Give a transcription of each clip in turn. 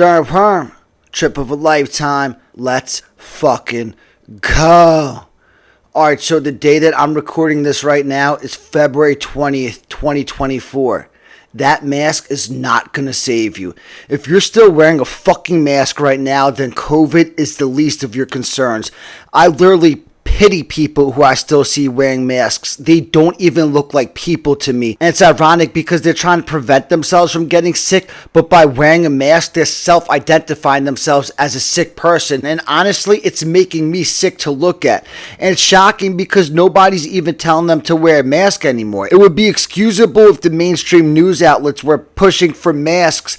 Stern Perm, trip of a lifetime. Let's fucking go. Alright, so the day that I'm recording this right now is February 20th, 2024. That mask is not gonna save you. If you're still wearing a fucking mask right now, then COVID is the least of your concerns. I literally pity people who I still see wearing masks. They don't even look like people to me. And it's ironic because they're trying to prevent themselves from getting sick, but by wearing a mask, they're self-identifying themselves as a sick person. And honestly, it's making me sick to look at. And it's shocking because nobody's even telling them to wear a mask anymore. It would be excusable if the mainstream news outlets were pushing for masks,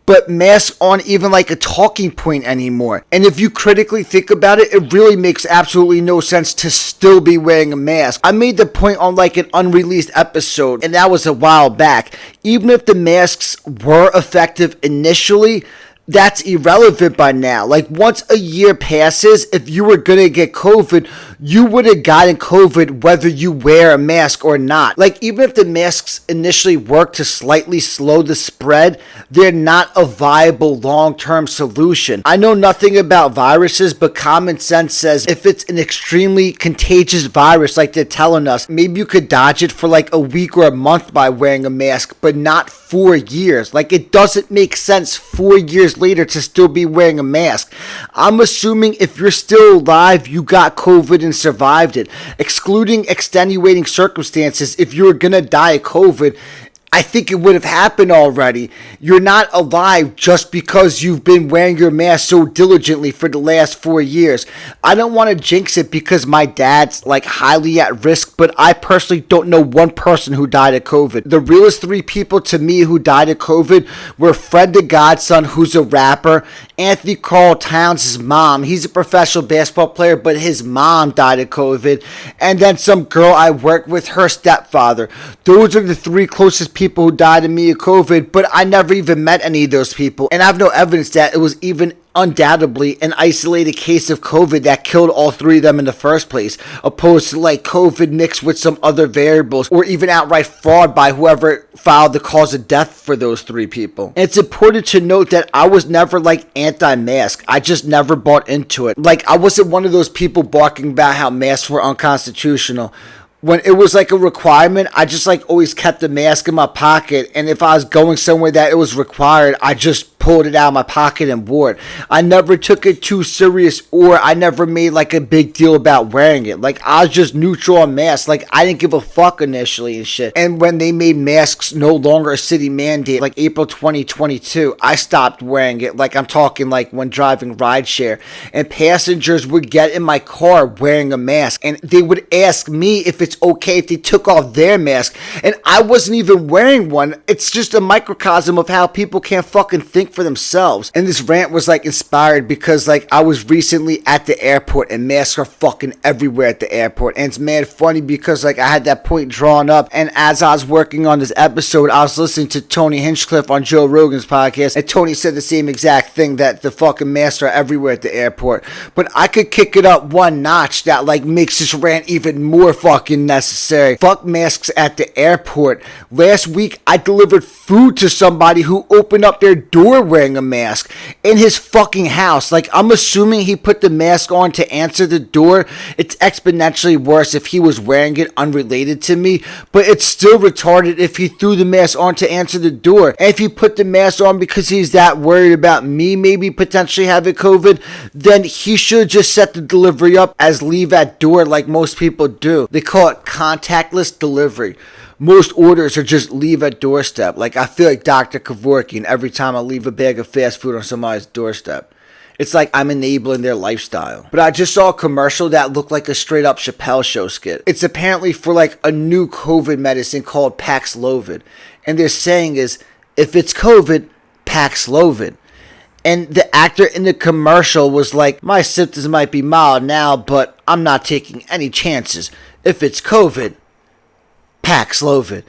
but masks aren't even like a talking point anymore. And if you critically think about it, it really makes absolutely no sense to still be wearing a mask. I made the point on like an unreleased episode, and that was a while back. Even if the masks were effective initially, that's irrelevant by now. Like, once a year passes, if you were gonna get COVID, you would have gotten COVID whether you wear a mask or not. Like, even if the masks initially work to slightly slow the spread, they're not a viable long-term solution. I know nothing about viruses, but common sense says if it's an extremely contagious virus like they're telling us, maybe you could dodge it for like a week or a month by wearing a mask, but not 4 years. Like, it doesn't make sense 4 years later to still be wearing a mask. I'm assuming if you're still alive, you got COVID and survived it. Excluding extenuating circumstances, if you were gonna die of COVID, I think it would have happened already. You're not alive just because you've been wearing your mask so diligently for the last 4 years. I don't want to jinx it because my dad's like highly at risk, but I personally don't know one person who died of COVID. The realest 3 people to me who died of COVID were Fred the Godson, who's a rapper, Anthony Carl Towns' mom. He's a professional basketball player, but his mom died of COVID. And then some girl I work with, her stepfather. Those are the 3 closest people who died of me of COVID, but I never even met any of those people. And I have no evidence that it was even undoubtedly an isolated case of COVID that killed all 3 of them in the first place, opposed to like COVID mixed with some other variables, or even outright fraud by whoever filed the cause of death for those 3 people. And it's important to note that I was never like anti-mask. I just never bought into it. Like, I wasn't one of those people barking about how masks were unconstitutional. When it was like a requirement, I just like always kept the mask in my pocket, and if I was going somewhere that it was required, I just pulled it out of my pocket and wore it. I never took it too serious, or I never made like a big deal about wearing it. Like, I was just neutral on masks. Like, I didn't give a fuck initially and shit. And when they made masks no longer a city mandate, like April 2022, I stopped wearing it. Like, I'm talking like when driving rideshare, and passengers would get in my car wearing a mask, and they would ask me if it's okay if they took off their mask, and I wasn't even wearing one. It's just a microcosm of how people can't fucking think for themselves. And this rant was like inspired because like I was recently at the airport, and masks are fucking everywhere at the airport, and it's mad funny because like I had that point drawn up, and as I was working on this episode, I was listening to Tony Hinchcliffe on Joe Rogan's podcast, and Tony said the same exact thing, that the fucking masks are everywhere at the airport. But I could kick it up one notch that like makes this rant even more fucking necessary. Fuck masks at the airport. Last week I delivered food to somebody who opened up their door wearing a mask in his fucking house. Like, I'm assuming he put the mask on to answer the door. It's exponentially worse if he was wearing it unrelated to me, but it's still retarded if he threw the mask on to answer the door. And if he put the mask on because he's that worried about me maybe potentially having COVID, then he should just set the delivery up as leave at door like most people do. They call it contactless delivery. Most orders are just leave at doorstep. Like, I feel like Dr. Kevorkian every time I leave a bag of fast food on somebody's doorstep. It's like I'm enabling their lifestyle. But I just saw a commercial that looked like a straight up Chappelle Show skit. It's apparently for like a new COVID medicine called Paxlovid. And they're saying is, if it's COVID, Paxlovid. And the actor in the commercial was like, my symptoms might be mild now, but I'm not taking any chances. If it's COVID, Paxlovid.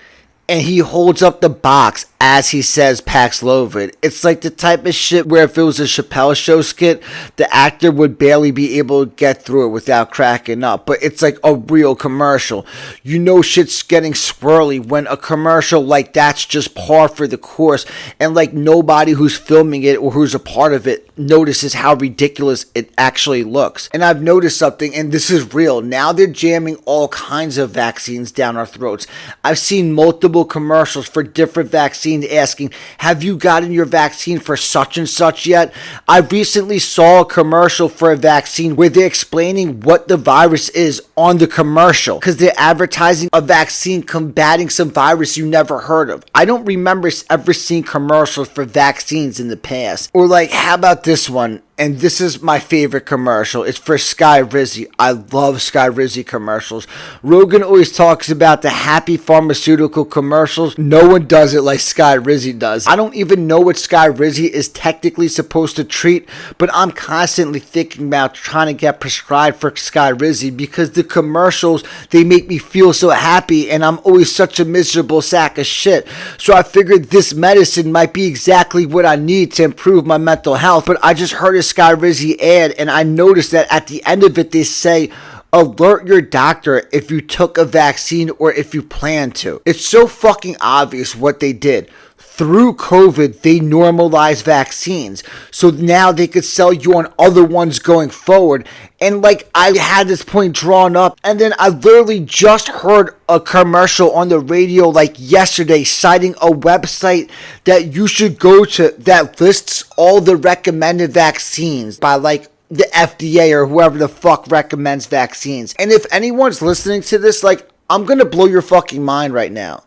And he holds up the box as he says Paxlovid. It's like the type of shit where if it was a Chappelle Show skit, the actor would barely be able to get through it without cracking up. But it's like a real commercial. You know shit's getting swirly when a commercial like that's just par for the course, and like nobody who's filming it or who's a part of it notices how ridiculous it actually looks. And I've noticed something, and this is real. Now they're jamming all kinds of vaccines down our throats. I've seen multiple commercials for different vaccines asking, have you gotten your vaccine for such and such yet? I recently saw a commercial for a vaccine where they're explaining what the virus is on the commercial because they're advertising a vaccine combating some virus you never heard of. I don't remember ever seeing commercials for vaccines in the past. Or like, how about this one? And this is my favorite commercial. It's for Skyrizi. I love Skyrizi commercials. Rogan always talks about the happy pharmaceutical commercials. No one does it like Skyrizi does. I don't even know what Skyrizi is technically supposed to treat, but I'm constantly thinking about trying to get prescribed for Skyrizi because the commercials, they make me feel so happy and I'm always such a miserable sack of shit. So I figured this medicine might be exactly what I need to improve my mental health, but I just heard a Skyrizi ad and I noticed that at the end of it they say, alert your doctor if you took a vaccine or if you plan to. It's so fucking obvious what they did. Through COVID, they normalized vaccines. So now they could sell you on other ones going forward. And like, I had this point drawn up, and then I literally just heard a commercial on the radio like yesterday citing a website that you should go to that lists all the recommended vaccines by like the FDA or whoever the fuck recommends vaccines. And if anyone's listening to this, like, I'm gonna blow your fucking mind right now.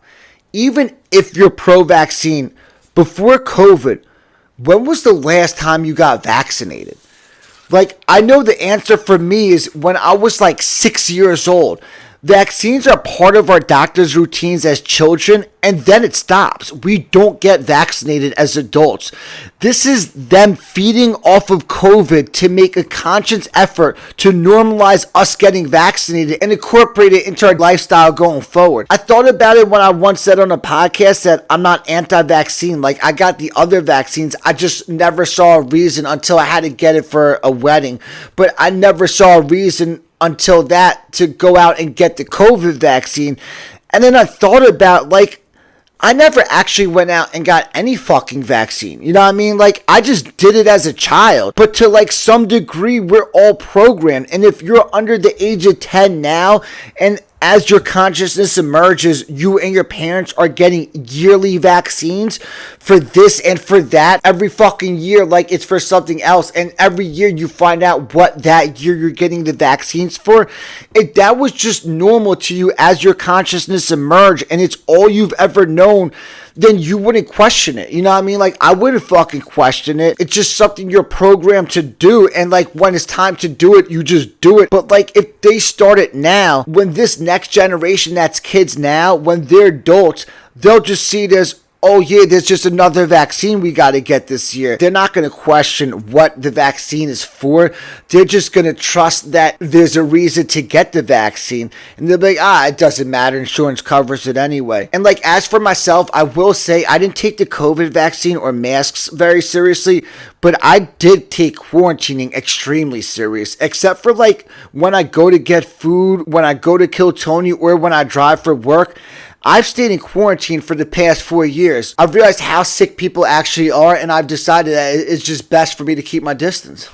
Even if you're pro-vaccine, before COVID, when was the last time you got vaccinated? Like, I know the answer for me is when I was like 6 years old. Vaccines are part of our doctor's routines as children, and then it stops. We don't get vaccinated as adults. This is them feeding off of COVID to make a conscious effort to normalize us getting vaccinated and incorporate it into our lifestyle going forward. I thought about it when I once said on a podcast that I'm not anti-vaccine. Like, I got the other vaccines. I just never saw a reason until I had to get it for a wedding. But I never saw a reason until that to go out and get the COVID vaccine. And then I thought about, like, I never actually went out and got any fucking vaccine. You know what I mean? Like, I just did it as a child. But to like some degree, we're all programmed. And if you're under the age of 10 now, and as your consciousness emerges, you and your parents are getting yearly vaccines for this and for that every fucking year, like it's for something else. And every year you find out what that year you're getting the vaccines for. If that was just normal to you as your consciousness emerged and it's all you've ever known, then you wouldn't question it. You know what I mean? Like, I wouldn't fucking question it. It's just something you're programmed to do. And like, when it's time to do it, you just do it. But like, if they start it now, when this next generation that's kids now, when they're adults, they'll just see it as, oh yeah, there's just another vaccine we got to get this year. They're not going to question what the vaccine is for. They're just going to trust that there's a reason to get the vaccine. And they'll be like, it doesn't matter. Insurance covers it anyway. And like, as for myself, I will say I didn't take the COVID vaccine or masks very seriously, but I did take quarantining extremely serious, except for like when I go to get food, when I go to kill Tony, or when I drive for work. I've stayed in quarantine for the past 4 years. I've realized how sick people actually are, and I've decided that it's just best for me to keep my distance.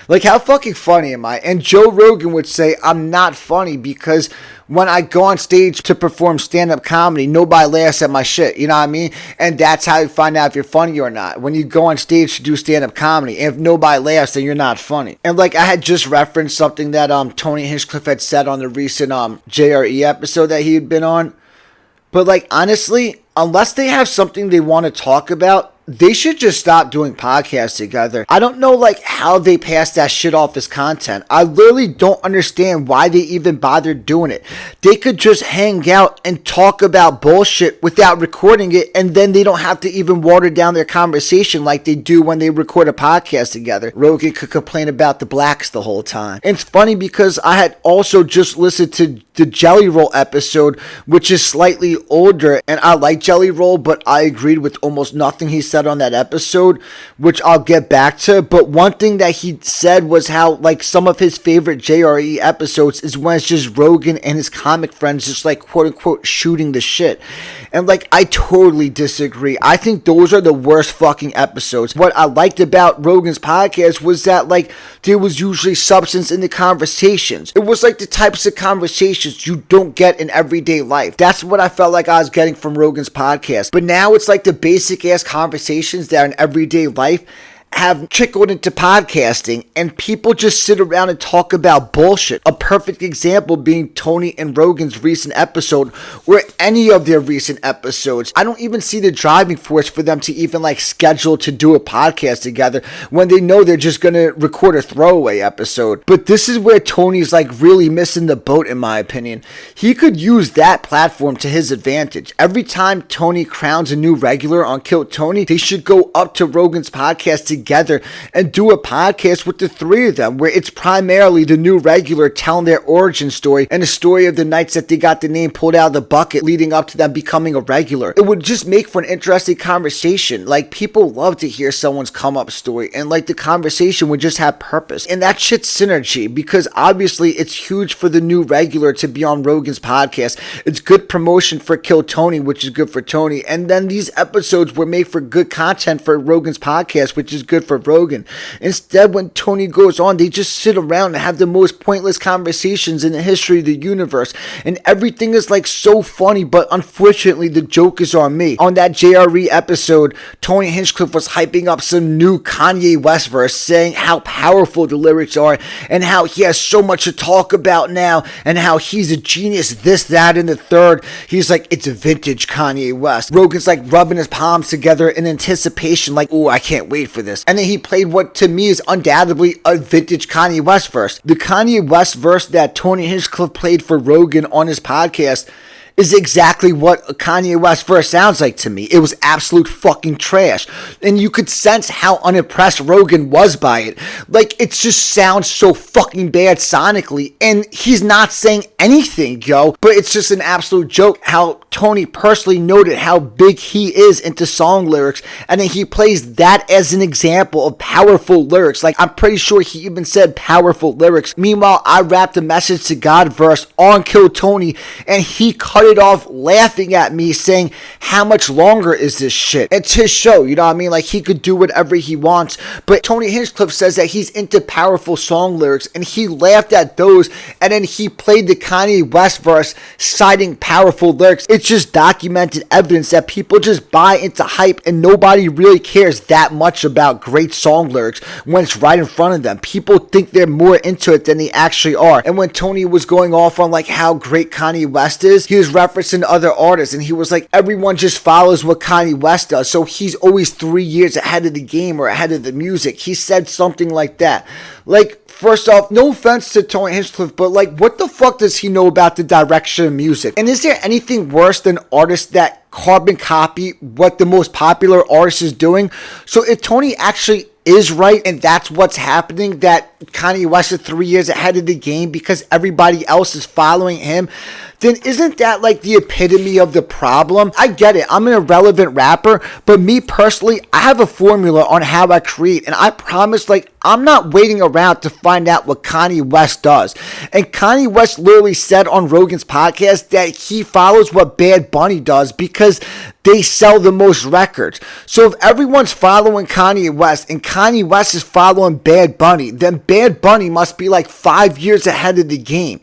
Like, how fucking funny am I? And Joe Rogan would say I'm not funny because when I go on stage to perform stand-up comedy, nobody laughs at my shit. You know what I mean? And that's how you find out if you're funny or not. When you go on stage to do stand-up comedy, and if nobody laughs, then you're not funny. And like, I had just referenced something that Tony Hinchcliffe had said on the recent JRE episode that he had been on. But like, honestly, unless they have something they want to talk about, they should just stop doing podcasts together. I don't know like how they pass that shit off as content. I literally don't understand why they even bothered doing it. They could just hang out and talk about bullshit without recording it, and then they don't have to even water down their conversation like they do when they record a podcast together. Rogan could complain about the blacks the whole time. And it's funny because I had also just listened to the Jelly Roll episode, which is slightly older, and I like Jelly Roll, but I agreed with almost nothing he said on that episode, which I'll get back to. But one thing that he said was how like some of his favorite JRE episodes is when it's just Rogan and his comic friends just like quote unquote shooting the shit. And like I totally disagree. I think those are the worst fucking episodes. What I liked about Rogan's podcast was that like there was usually substance in the conversations. It was like the types of conversations you don't get in everyday life. That's what I felt like I was getting from Rogan's podcast. But now it's like the basic ass conversations that are in everyday life have trickled into podcasting, and people just sit around and talk about bullshit. A perfect example being Tony and Rogan's recent episode, or any of their recent episodes. I don't even see the driving force for them to even like schedule to do a podcast together when they know they're just gonna record a throwaway episode. But this is where Tony's like really missing the boat, in my opinion. He could use that platform to his advantage. Every time Tony crowns a new regular on Kill Tony, they should go up to Rogan's podcast together and do a podcast with the three of them, where it's primarily the new regular telling their origin story and the story of the nights that they got the name pulled out of the bucket leading up to them becoming a regular. It would just make for an interesting conversation. Like, people love to hear someone's come up story, and like the conversation would just have purpose. And that shit's synergy, because obviously it's huge for the new regular to be on Rogan's podcast. It's good promotion for Kill Tony, which is good for Tony. And then these episodes were made for good content for Rogan's podcast, which is good for Rogan. Instead, when Tony goes on, they just sit around and have the most pointless conversations in the history of the universe, and everything is like so funny, but unfortunately the joke is on me. On that JRE episode, Tony Hinchcliffe was hyping up some new Kanye West verse, saying how powerful the lyrics are and how he has so much to talk about now and how he's a genius, this, that, and the third. He's like, it's a vintage Kanye West. Rogan's like rubbing his palms together in anticipation, like, oh, I can't wait for this. And then he played what to me is undoubtedly a vintage Kanye West verse. The Kanye West verse that Tony Hinchcliffe played for Rogan on his podcast is exactly what a Kanye West verse sounds like to me. It was absolute fucking trash. And you could sense how unimpressed Rogan was by it. Like, it just sounds so fucking bad sonically. And he's not saying anything, yo. But it's just an absolute joke how Tony personally noted how big he is into song lyrics. And then he plays that as an example of powerful lyrics. Like, I'm pretty sure he even said powerful lyrics. Meanwhile, I rapped a message to God verse on Kill Tony, and he cut it off laughing at me, saying, how much longer is this shit? It's his show, you know what I mean? Like, he could do whatever he wants. But Tony Hinchcliffe says that he's into powerful song lyrics, and he laughed at those, and then he played the Kanye West verse citing powerful lyrics. It's just documented evidence that people just buy into hype, and nobody really cares that much about great song lyrics when it's right in front of them. People think they're more into it than they actually are. And when Tony was going off on like how great Kanye West is, he was referencing other artists, and he was like, everyone just follows what Kanye West does, so he's always 3 years ahead of the game or ahead of the music. He said something like that. Like, first off, no offense to Tony Hinchcliffe, but like, what the fuck does he know about the direction of music? And is there anything worse than artists that carbon copy what the most popular artist is doing? So if Tony actually is right and that's what's happening, that Kanye West is 3 years ahead of the game because everybody else is following him, then isn't that like the epitome of the problem? I get it, I'm an irrelevant rapper, but me personally, I have a formula on how I create, and I promise, like, I'm not waiting around to find out what Kanye West does. And Kanye West literally said on Rogan's podcast that he follows what Bad Bunny does because they sell the most records. So if everyone's following Kanye West and Kanye West is following Bad Bunny, then Bad Bunny must be like 5 years ahead of the game.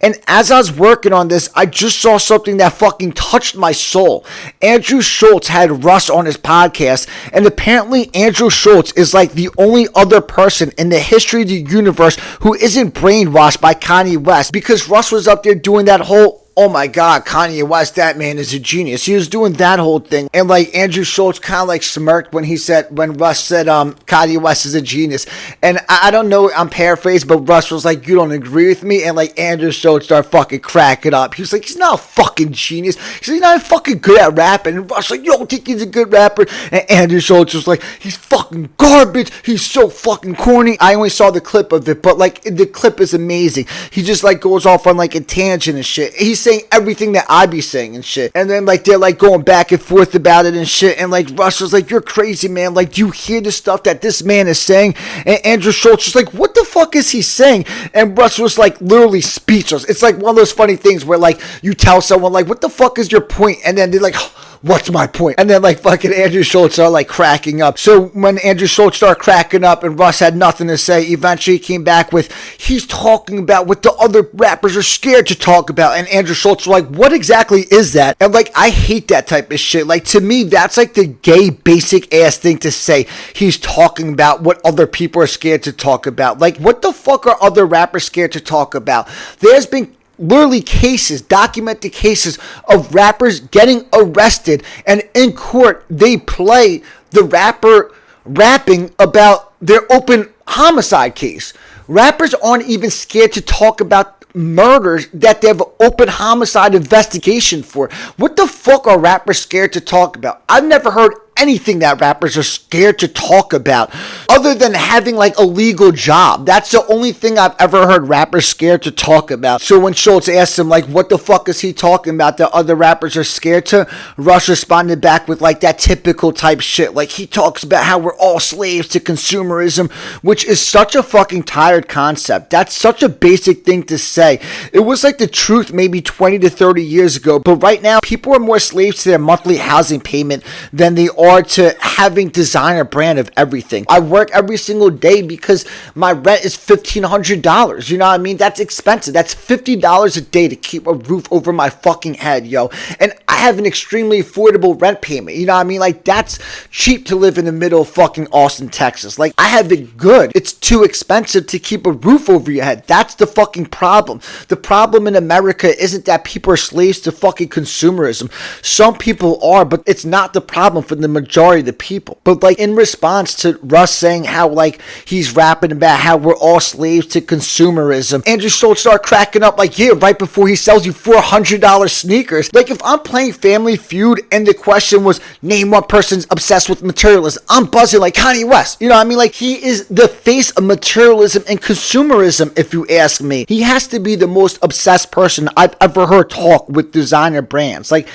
And as I was working on this, I just saw something that fucking touched my soul. Andrew Schulz had Russ on his podcast, and apparently Andrew Schulz is like the only other person in the history of the universe who isn't brainwashed by Kanye West, because Russ was up there doing that whole oh my god, Kanye West, that man is a genius. He was doing that whole thing. And like Andrew Schulz kind of like smirked when Russ said Kanye West is a genius. And I don't know, I'm paraphrasing, but Russ was like, you don't agree with me? And like Andrew Schulz started fucking cracking up. He was like, he's not a fucking genius. He's not fucking good at rapping. And Russ was like, you don't think he's a good rapper? And Andrew Schulz was like, he's fucking garbage. He's so fucking corny. I only saw the clip of it, but like the clip is amazing. He just like goes off on like a tangent and shit. He's saying everything that I be saying and shit. And then like they're like going back and forth about it and shit. And like Russ was like, you're crazy, man. Like, do you hear the stuff that this man is saying? And Andrew Schulz was like, what the fuck is he saying? And Russ was like literally speechless. It's like one of those funny things where like you tell someone like, what the fuck is your point? And then they're like, what's my point? And then like fucking Andrew Schulz started like cracking up. So when Andrew Schulz started cracking up and Russ had nothing to say, eventually he came back with, he's talking about what the other rappers are scared to talk about. And Andrew Schulz was like, what exactly is that? And like, I hate that type of shit. Like, to me, that's like the gay basic ass thing to say. He's talking about what other people are scared to talk about. Like, what the fuck are other rappers scared to talk about? There's been literally cases, documented cases of rappers getting arrested, and in court they play the rapper rapping about their open homicide case. Rappers aren't even scared to talk about murders that they have an open homicide investigation for. What the fuck are rappers scared to talk about? I've never heard anything that rappers are scared to talk about other than having like a legal job. That's the only thing I've ever heard rappers scared to talk about. So when Schulz asked him like, what the fuck is he talking about that other rappers are scared to, Russ responded back with like that typical type shit. Like, he talks about how we're all slaves to consumerism, which is such a fucking tired concept. That's such a basic thing to say. It was like the truth maybe 20 to 30 years ago, but right now people are more slaves to their monthly housing payment than they are to having designer brand of everything. I work every single day because my rent is $1,500. You know what I mean? That's expensive. That's $50 a day to keep a roof over my fucking head, yo. And I have an extremely affordable rent payment. You know what I mean? Like, that's cheap to live in the middle of fucking Austin, Texas. Like, I have it good. It's too expensive to keep a roof over your head. That's the fucking problem. The problem in America isn't that people are slaves to fucking consumerism. Some people are, but it's not the problem for the majority of the people. But like, in response to Russ saying how like he's rapping about how we're all slaves to consumerism, Andrew Schulz started cracking up like, yeah, right before he sells you $400 sneakers. Like, if I'm playing Family Feud and the question was name one person's obsessed with materialism, I'm buzzing like Kanye West. You know what I mean? Like, he is the face of materialism and consumerism, if you ask me. He has to be the most obsessed person I've ever heard talk with designer brands. Like,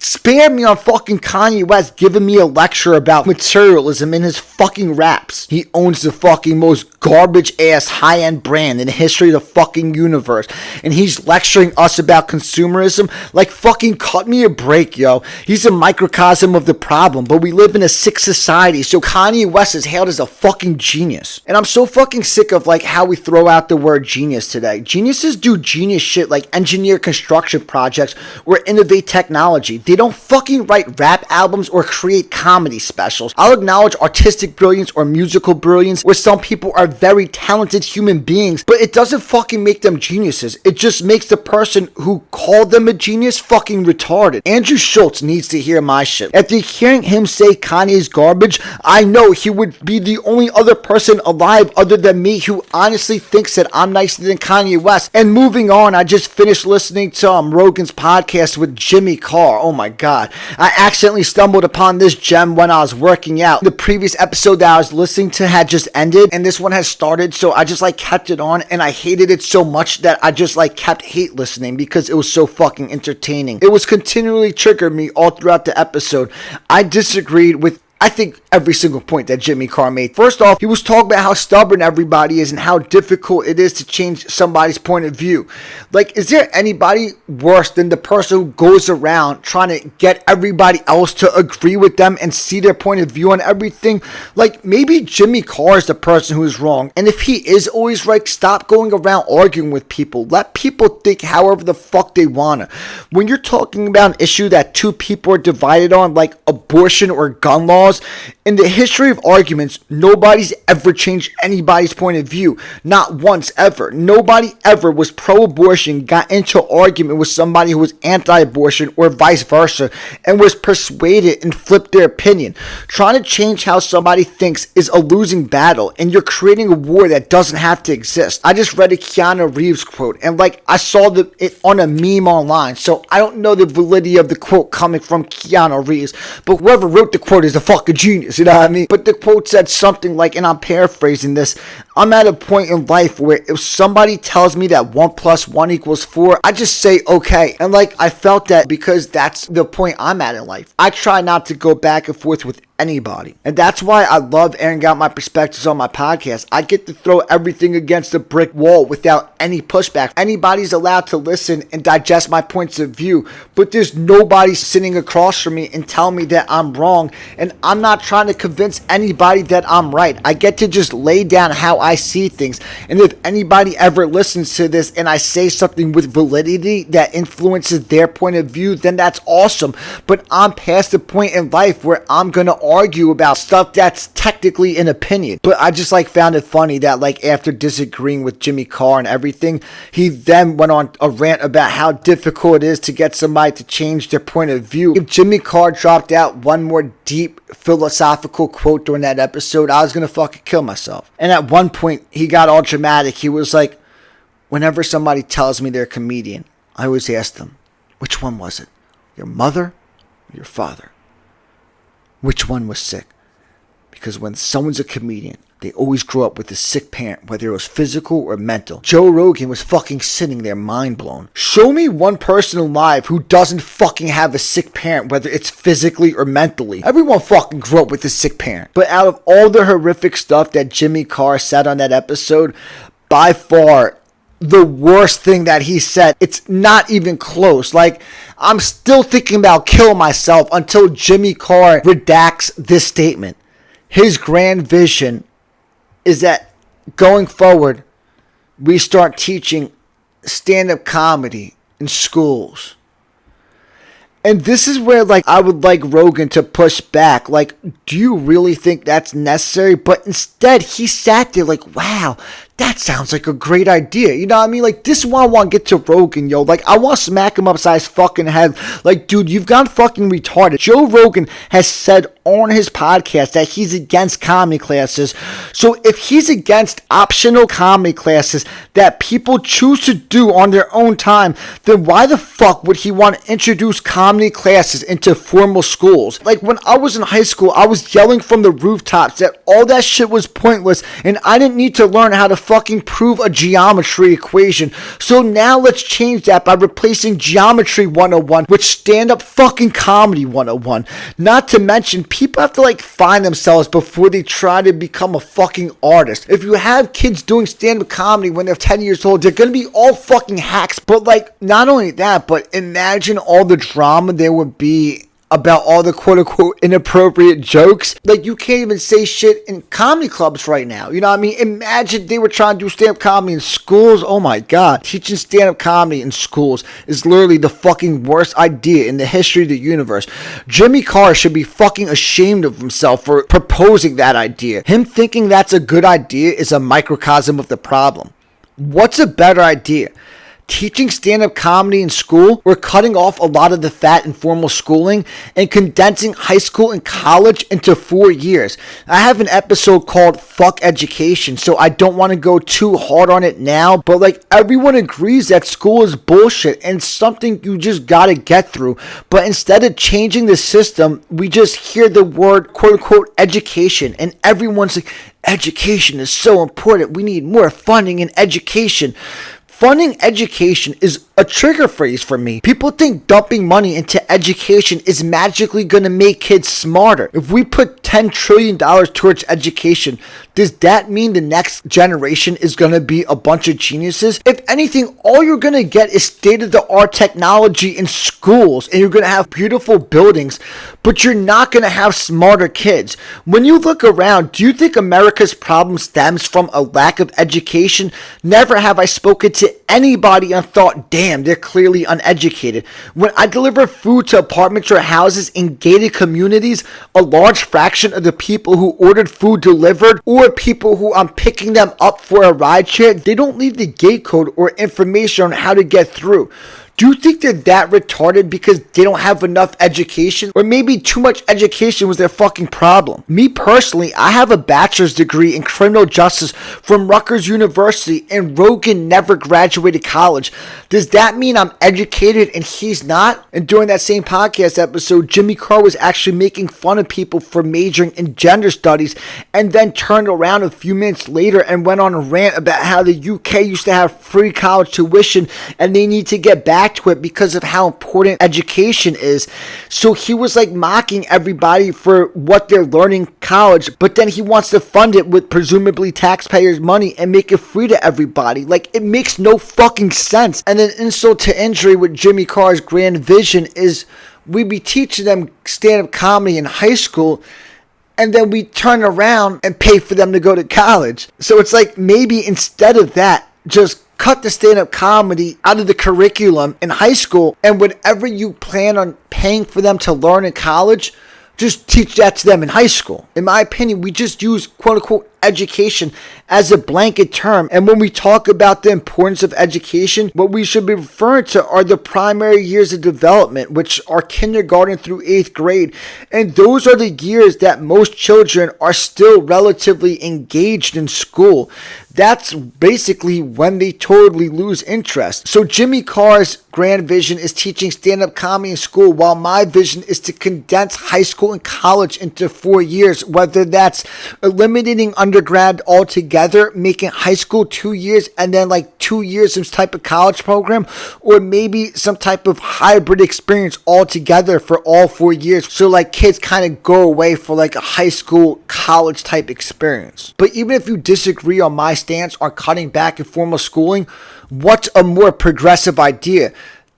spare me on fucking Kanye West giving me a lecture about materialism in his fucking raps. He owns the fucking most garbage ass high-end brand in the history of the fucking universe. And he's lecturing us about consumerism? Like, fucking cut me a break, yo. He's a microcosm of the problem, but we live in a sick society, so Kanye West is hailed as a fucking genius. And I'm so fucking sick of like how we throw out the word genius today. Geniuses do genius shit like engineer construction projects or innovate technology. They don't fucking write rap albums or create comedy specials. I'll acknowledge artistic brilliance or musical brilliance where some people are very talented human beings, but it doesn't fucking make them geniuses. It just makes the person who called them a genius fucking retarded. Andrew Schulz needs to hear my shit. After hearing him say Kanye's garbage, I know he would be the only other person alive other than me who honestly thinks that I'm nicer than Kanye West. And moving on, I just finished listening to Rogan's podcast with Jimmy Carr. Oh my God. I accidentally stumbled upon this gem when I was working out. The previous episode that I was listening to had just ended and this one has started, so I just like kept it on and I hated it so much that I just like kept hate listening because it was so fucking entertaining. It was continually triggering me all throughout the episode. I disagreed with I think every single point that Jimmy Carr made. First off, he was talking about how stubborn everybody is and how difficult it is to change somebody's point of view. Like, is there anybody worse than the person who goes around trying to get everybody else to agree with them and see their point of view on everything? Like, maybe Jimmy Carr is the person who is wrong. And if he is always right, stop going around arguing with people. Let people think however the fuck they wanna. When you're talking about an issue that two people are divided on, like abortion or gun laws, because in the history of arguments, nobody's ever changed anybody's point of view. Not once, ever. Nobody ever was pro-abortion, got into an argument with somebody who was anti-abortion or vice versa, and was persuaded and flipped their opinion. Trying to change how somebody thinks is a losing battle, and you're creating a war that doesn't have to exist. I just read a Keanu Reeves quote, and I saw it on a meme online, so I don't know the validity of the quote coming from Keanu Reeves, but whoever wrote the quote is a fucking genius, you know what I mean? But the quote said something like, and I'm paraphrasing this, I'm at a point in life where if somebody tells me that 1 + 1 = 4, I just say okay. And I felt that because that's the point I'm at in life. I try not to go back and forth with anybody. And that's why I love airing out my perspectives on my podcast. I get to throw everything against a brick wall without any pushback. Anybody's allowed to listen and digest my points of view, but there's nobody sitting across from me and telling me that I'm wrong, and I'm not trying to convince anybody that I'm right. I get to just lay down how I see things, and if anybody ever listens to this and I say something with validity that influences their point of view, then that's awesome. But I'm past the point in life where I'm gonna argue about stuff that's technically an opinion. But I just found it funny that after disagreeing with Jimmy Carr and everything, he then went on a rant about how difficult it is to get somebody to change their point of view. If Jimmy Carr dropped out one more deep philosophical quote during that episode, I was gonna fucking kill myself. And at one point he got all dramatic. He was like, whenever somebody tells me they're a comedian, I always ask them, which one was it? Your mother or your father? Which one was sick? Because when someone's a comedian, they always grow up with a sick parent, whether it was physical or mental. Joe Rogan was fucking sitting there mind blown. Show me one person alive who doesn't fucking have a sick parent, whether it's physically or mentally. Everyone fucking grew up with a sick parent. But out of all the horrific stuff that Jimmy Carr said on that episode, by far, the worst thing that he said, it's not even close. I'm still thinking about killing myself until Jimmy Carr redacts this statement. His grand vision is that going forward, we start teaching stand-up comedy in schools. And this is where, I would like Rogan to push back. Do you really think that's necessary? But instead, he sat there wow, that sounds like a great idea. You know what I mean? This is why I want to get to Rogan, yo. I want to smack him upside his fucking head. Dude, you've gone fucking retarded. Joe Rogan has said on his podcast that he's against comedy classes. So if he's against optional comedy classes that people choose to do on their own time, then why the fuck would he want to introduce comedy classes into formal schools? When I was in high school, I was yelling from the rooftops that all that shit was pointless and I didn't need to learn how to fucking prove a geometry equation. So now let's change that by replacing Geometry 101 with stand-up fucking comedy 101. Not to mention, people have to find themselves before they try to become a fucking artist. If you have kids doing stand-up comedy when they're 10 years old, they're gonna be all fucking hacks. But not only that, but imagine all the drama there would be about all the quote-unquote inappropriate jokes. You can't even say shit in comedy clubs right now. You know what I mean? Imagine they were trying to do stand-up comedy in schools. Oh my god. Teaching stand-up comedy in schools is literally the fucking worst idea in the history of the universe. Jimmy Carr should be fucking ashamed of himself for proposing that idea. Him thinking that's a good idea is a microcosm of the problem. What's a better idea? Teaching stand-up comedy in school, or cutting off a lot of the fat in formal schooling and condensing high school and college into 4 years. I have an episode called Fuck Education, so I don't want to go too hard on it now, but everyone agrees that school is bullshit and something you just gotta get through. But instead of changing the system, we just hear the word quote-unquote education, and everyone's like, education is so important, we need more funding in education. Funding education is a trigger phrase for me. People think dumping money into education is magically going to make kids smarter. If we put $10 trillion towards education, does that mean the next generation is going to be a bunch of geniuses? If anything, all you're going to get is state-of-the-art technology in schools, and you're going to have beautiful buildings, but you're not going to have smarter kids. When you look around, do you think America's problem stems from a lack of education? Never have I spoken to to anybody and thought, damn, they're clearly uneducated. When I deliver food to apartments or houses in gated communities, a large fraction of the people who ordered food delivered or people who I'm picking them up for a ride share, they don't leave the gate code or information on how to get through. Do you think they're that retarded because they don't have enough education? Or maybe too much education was their fucking problem? Me personally, I have a bachelor's degree in criminal justice from Rutgers University, and Rogan never graduated college. Does that mean I'm educated and he's not? And during that same podcast episode, Jimmy Carr was actually making fun of people for majoring in gender studies, and then turned around a few minutes later and went on a rant about how the UK used to have free college tuition and they need to get back to it because of how important education is. So he was like mocking everybody for what they're learning in college, but then he wants to fund it with presumably taxpayers' money and make it free to everybody. Like, it makes no fucking sense. And then insult to injury with Jimmy Carr's grand vision is we be teaching them stand-up comedy in high school, and then we turn around and pay for them to go to college. So it's like, maybe instead of that, just cut the stand-up comedy out of the curriculum in high school, and whatever you plan on paying for them to learn in college, just teach that to them in high school. In my opinion, we just use quote-unquote education as a blanket term, and when we talk about the importance of education, what we should be referring to are the primary years of development, which are kindergarten through 8th grade, and those are the years that most children are still relatively engaged in school. That's basically when they totally lose interest. So Jimmy Carr's grand vision is teaching stand-up comedy in school, while my vision is to condense high school and college into 4 years, whether that's eliminating undergrad altogether, making high school 2 years and then like 2 years some type of college program, or maybe some type of hybrid experience altogether for all 4 years. So like kids kind of go away for like a high school college type experience. But even if you disagree on my stance on cutting back in formal schooling, what's a more progressive idea?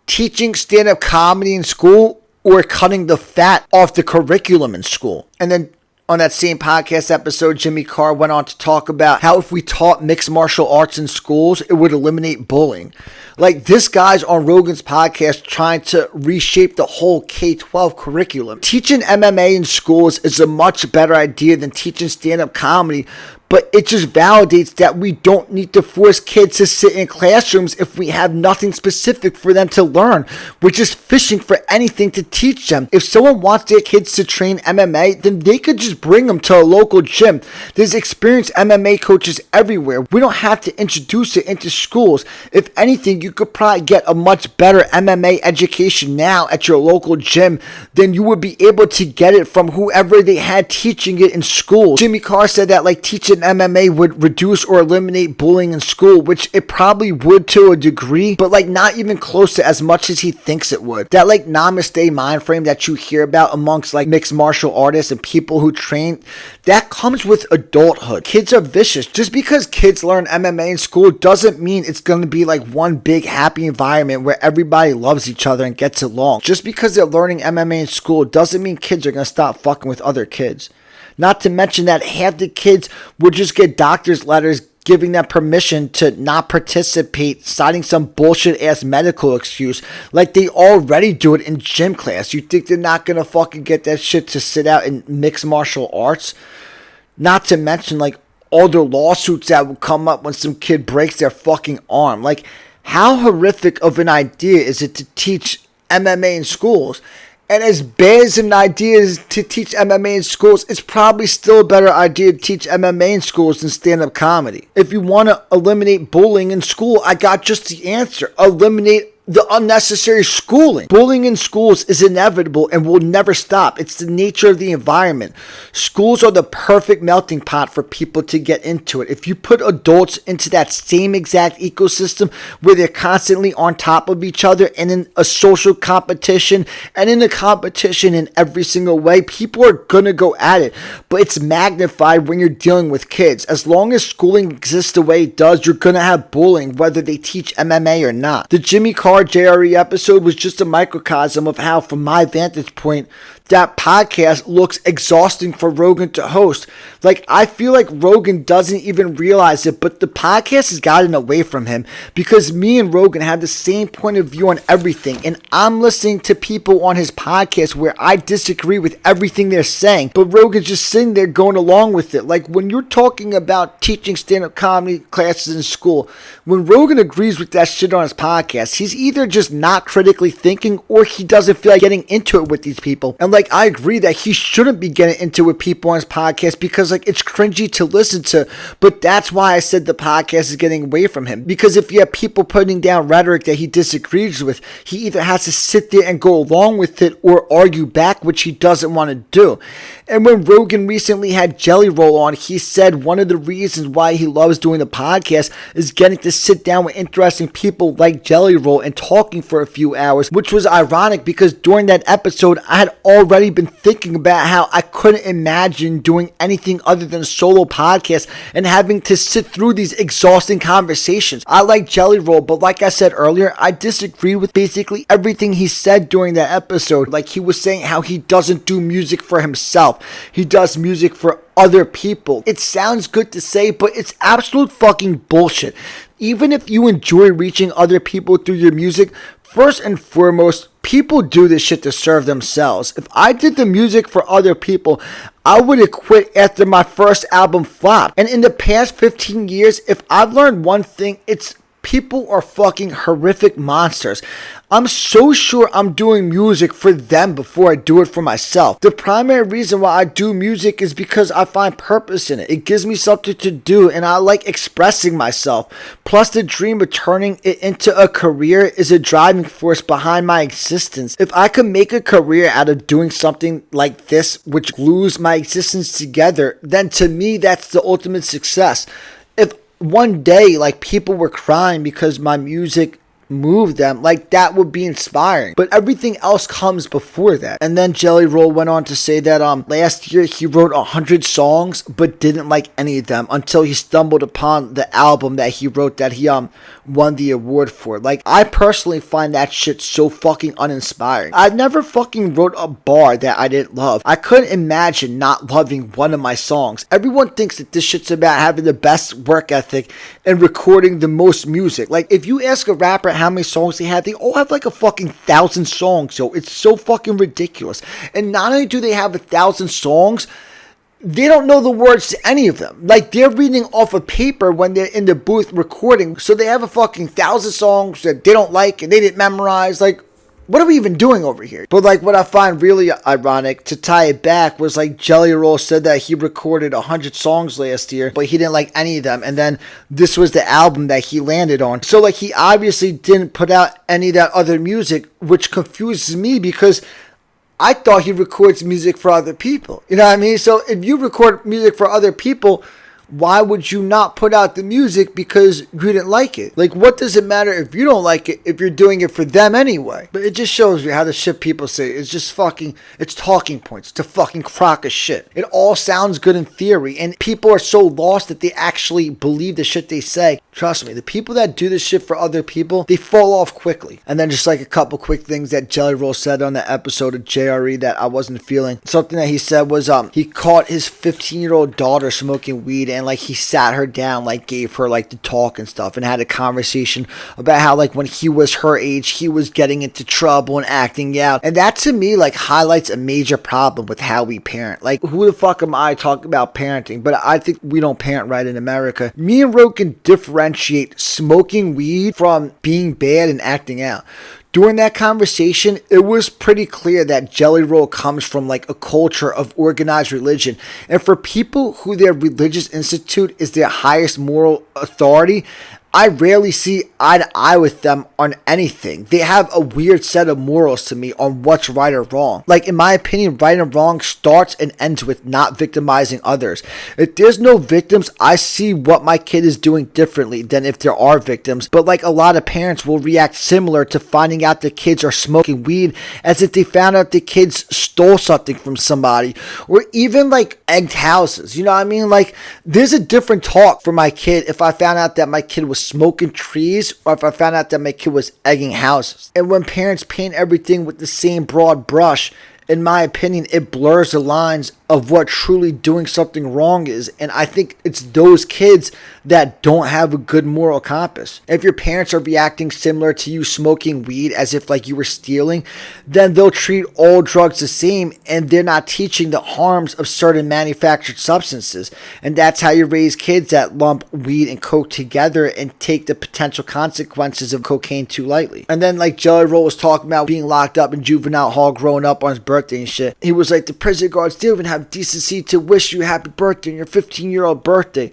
Teaching stand-up comedy in school or cutting the fat off the curriculum in school? And then on that same podcast episode, Jimmy Carr went on to talk about how if we taught mixed martial arts in schools, it would eliminate bullying. Like, this guy's on Rogan's podcast trying to reshape the whole K-12 curriculum. Teaching MMA in schools is a much better idea than teaching stand-up comedy, but it just validates that we don't need to force kids to sit in classrooms if we have nothing specific for them to learn. We're just fishing for anything to teach them. If someone wants their kids to train MMA, then they could just bring them to a local gym. There's experienced MMA coaches everywhere. We don't have to introduce it into schools. If anything, you could probably get a much better MMA education now at your local gym than you would be able to get it from whoever they had teaching it in school. Jimmy Carr said that like teaching MMA would reduce or eliminate bullying in school, which it probably would to a degree, but like not even close to as much as he thinks it would. That like namaste mind frame that you hear about amongst like mixed martial artists and people who train, that comes with adulthood. Kids are vicious. Just because kids learn MMA in school doesn't mean it's going to be like one big happy environment where everybody loves each other and gets along. Just because they're learning MMA in school doesn't mean kids are going to stop fucking with other kids. Not to mention that half the kids would just get doctor's letters giving them permission to not participate, citing some bullshit ass medical excuse like they already do it in gym class. You think they're not gonna fucking get that shit to sit out in mixed martial arts? Not to mention like all the lawsuits that will come up when some kid breaks their fucking arm. Like, how horrific of an idea is it to teach MMA in schools? And as bad as an idea is to teach MMA in schools, it's probably still a better idea to teach MMA in schools than stand-up comedy. If you want to eliminate bullying in school, I got just the answer. Eliminate the unnecessary schooling. Bullying in schools is inevitable and will never stop. It's the nature of the environment. Schools are the perfect melting pot for people to get into it. If you put adults into that same exact ecosystem where they're constantly on top of each other and in a social competition and in a competition in every single way, people are gonna go at it. But it's magnified when you're dealing with kids. As long as schooling exists the way it does, you're gonna have bullying whether they teach MMA or not. The Jimmy Carr JRE episode was just a microcosm of how, from my vantage point, that podcast looks exhausting for Rogan to host. Like, I feel like Rogan doesn't even realize it, but the podcast has gotten away from him because me and Rogan have the same point of view on everything, and I'm listening to people on his podcast where I disagree with everything they're saying, but Rogan's just sitting there going along with it. Like, when you're talking about teaching stand-up comedy classes in school, when Rogan agrees with that shit on his podcast, he's either just not critically thinking or he doesn't feel like getting into it with these people. And like, I agree that he shouldn't be getting into it with people on his podcast because like it's cringy to listen to, but that's why I said the podcast is getting away from him. Because if you have people putting down rhetoric that he disagrees with, he either has to sit there and go along with it or argue back, which he doesn't want to do. And when Rogan recently had Jelly Roll on, he said one of the reasons why he loves doing the podcast is getting to sit down with interesting people like Jelly Roll and talking for a few hours, which was ironic because during that episode, I had already been thinking about how I couldn't imagine doing anything other than a solo podcast and having to sit through these exhausting conversations. I like Jelly Roll, but like I said earlier, I disagree with basically everything he said during that episode. Like, he was saying how he doesn't do music for himself. He does music for other people. It sounds good to say, but it's absolute fucking bullshit. Even if you enjoy reaching other people through your music, first and foremost, people do this shit to serve themselves. If I did the music for other people, I would have quit after my first album flopped. And in the past 15 years, if I've learned one thing, it's people are fucking horrific monsters. I'm so sure I'm doing music for them before I do it for myself. The primary reason why I do music is because I find purpose in it. It gives me something to do and I like expressing myself. Plus, the dream of turning it into a career is a driving force behind my existence. If I could make a career out of doing something like this, which glues my existence together, then to me that's the ultimate success. If one day like people were crying because my music moved them, like that would be inspiring, but everything else comes before that. And then Jelly Roll went on to say that last year he wrote 100 songs but didn't like any of them until he stumbled upon the album that he wrote that he won the award for. Like, I personally find that shit so fucking uninspiring. I never fucking wrote a bar that I didn't love. I couldn't imagine not loving one of my songs. Everyone thinks that this shit's about having the best work ethic and recording the most music. Like, if you ask a rapper how many songs they have like a fucking 1,000 songs, yo. It's so fucking ridiculous. And not only do they have 1,000 songs, they don't know the words to any of them. Like, they're reading off a paper when they're in the booth recording. So they have a fucking 1,000 songs that they don't like and they didn't memorize. Like, what are we even doing over here? But like, what I find really ironic, to tie it back, was like Jelly Roll said that he recorded 100 songs last year, but he didn't like any of them. And then this was the album that he landed on. So like, he obviously didn't put out any of that other music, which confuses me because I thought he records music for other people. You know what I mean? So if you record music for other people, why would you not put out the music because you didn't like it? Like, what does it matter if you don't like it if you're doing it for them anyway? But it just shows you how the shit people say is just fucking, it's talking points. It's a fucking crock of shit. It all sounds good in theory, and people are so lost that they actually believe the shit they say. Trust me, the people that do this shit for other people, they fall off quickly. And then just like a couple quick things that Jelly Roll said on the episode of JRE that I wasn't feeling. Something that he said was he caught his 15-year-old daughter smoking weed, and like he sat her down, like gave her like the talk and stuff, and had a conversation about how like when he was her age, he was getting into trouble and acting out. And that to me like highlights a major problem with how we parent. Like, who the fuck am I talking about parenting? But I think we don't parent right in America. Me and Rogan differentiate smoking weed from being bad and acting out. During that conversation, it was pretty clear that Jelly Roll comes from like a culture of organized religion. And for people who their religious institute is their highest moral authority, I rarely see eye to eye with them on anything. They have a weird set of morals to me on what's right or wrong. Like, in my opinion, right and wrong starts and ends with not victimizing others. If there's no victims, I see what my kid is doing differently than if there are victims. But like, a lot of parents will react similar to finding out their kids are smoking weed as if they found out their kids stole something from somebody, or even like egged houses. You know what I mean? Like, there's a different talk for my kid if I found out that my kid was smoking trees, or if I found out that my kid was egging houses. And when parents paint everything with the same broad brush, in my opinion, it blurs the lines of what truly doing something wrong is. And I think it's those kids that don't have a good moral compass. If your parents are reacting similar to you smoking weed as if like you were stealing, then they'll treat all drugs the same, and they're not teaching the harms of certain manufactured substances. And that's how you raise kids that lump weed and coke together and take the potential consequences of cocaine too lightly. And then like Jelly Roll was talking about being locked up in juvenile hall growing up on his birthday and shit. He was like, the prison guards didn't even have decency to wish you a happy birthday on your 15-year-old birthday.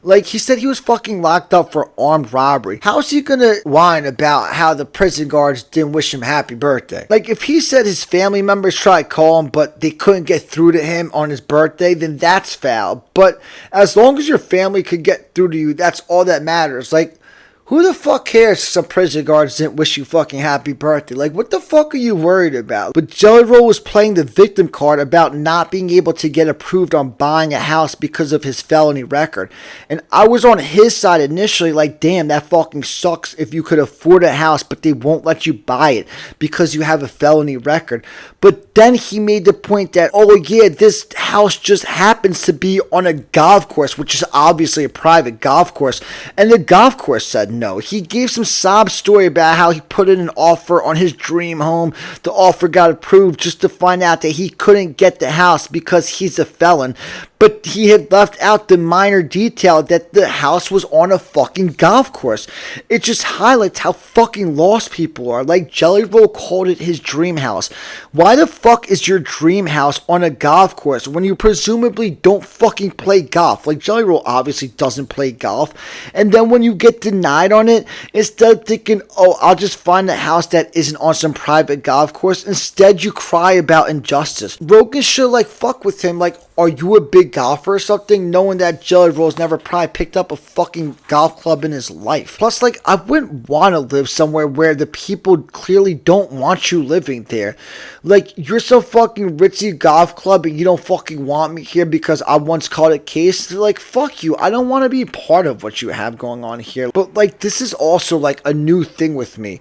Like, he said he was fucking locked up for armed robbery. How is he gonna whine about how the prison guards didn't wish him happy birthday? Like, if he said his family members tried to call him, but they couldn't get through to him on his birthday, then that's foul. But as long as your family could get through to you, that's all that matters. Like, who the fuck cares if some prison guards didn't wish you fucking happy birthday? Like, what the fuck are you worried about? But Jelly Roll was playing the victim card about not being able to get approved on buying a house because of his felony record. And I was on his side initially, like, damn, that fucking sucks if you could afford a house, but they won't let you buy it because you have a felony record. But then he made the point that, oh yeah, this house just happens to be on a golf course, which is obviously a private golf course. And the golf course said no. He gave some sob story about how he put in an offer on his dream home. The offer got approved just to find out that he couldn't get the house because he's a felon. But he had left out the minor detail that the house was on a fucking golf course. It just highlights how fucking lost people are. Like, Jelly Roll called it his dream house. Why the fuck is your dream house on a golf course when you presumably don't fucking play golf? Like, Jelly Roll obviously doesn't play golf. And then when you get denied on it, instead of thinking, oh, I'll just find a house that isn't on some private golf course, instead you cry about injustice. Rogan should like fuck with him, like, are you a big golfer or something? Knowing that Jelly Roll's never probably picked up a fucking golf club in his life. Plus, like, I wouldn't want to live somewhere where the people clearly don't want you living there. Like, you're some fucking ritzy golf club and you don't fucking want me here because I once caught a case. Like, fuck you. I don't want to be part of what you have going on here. But, like, this is also, like, a new thing with me.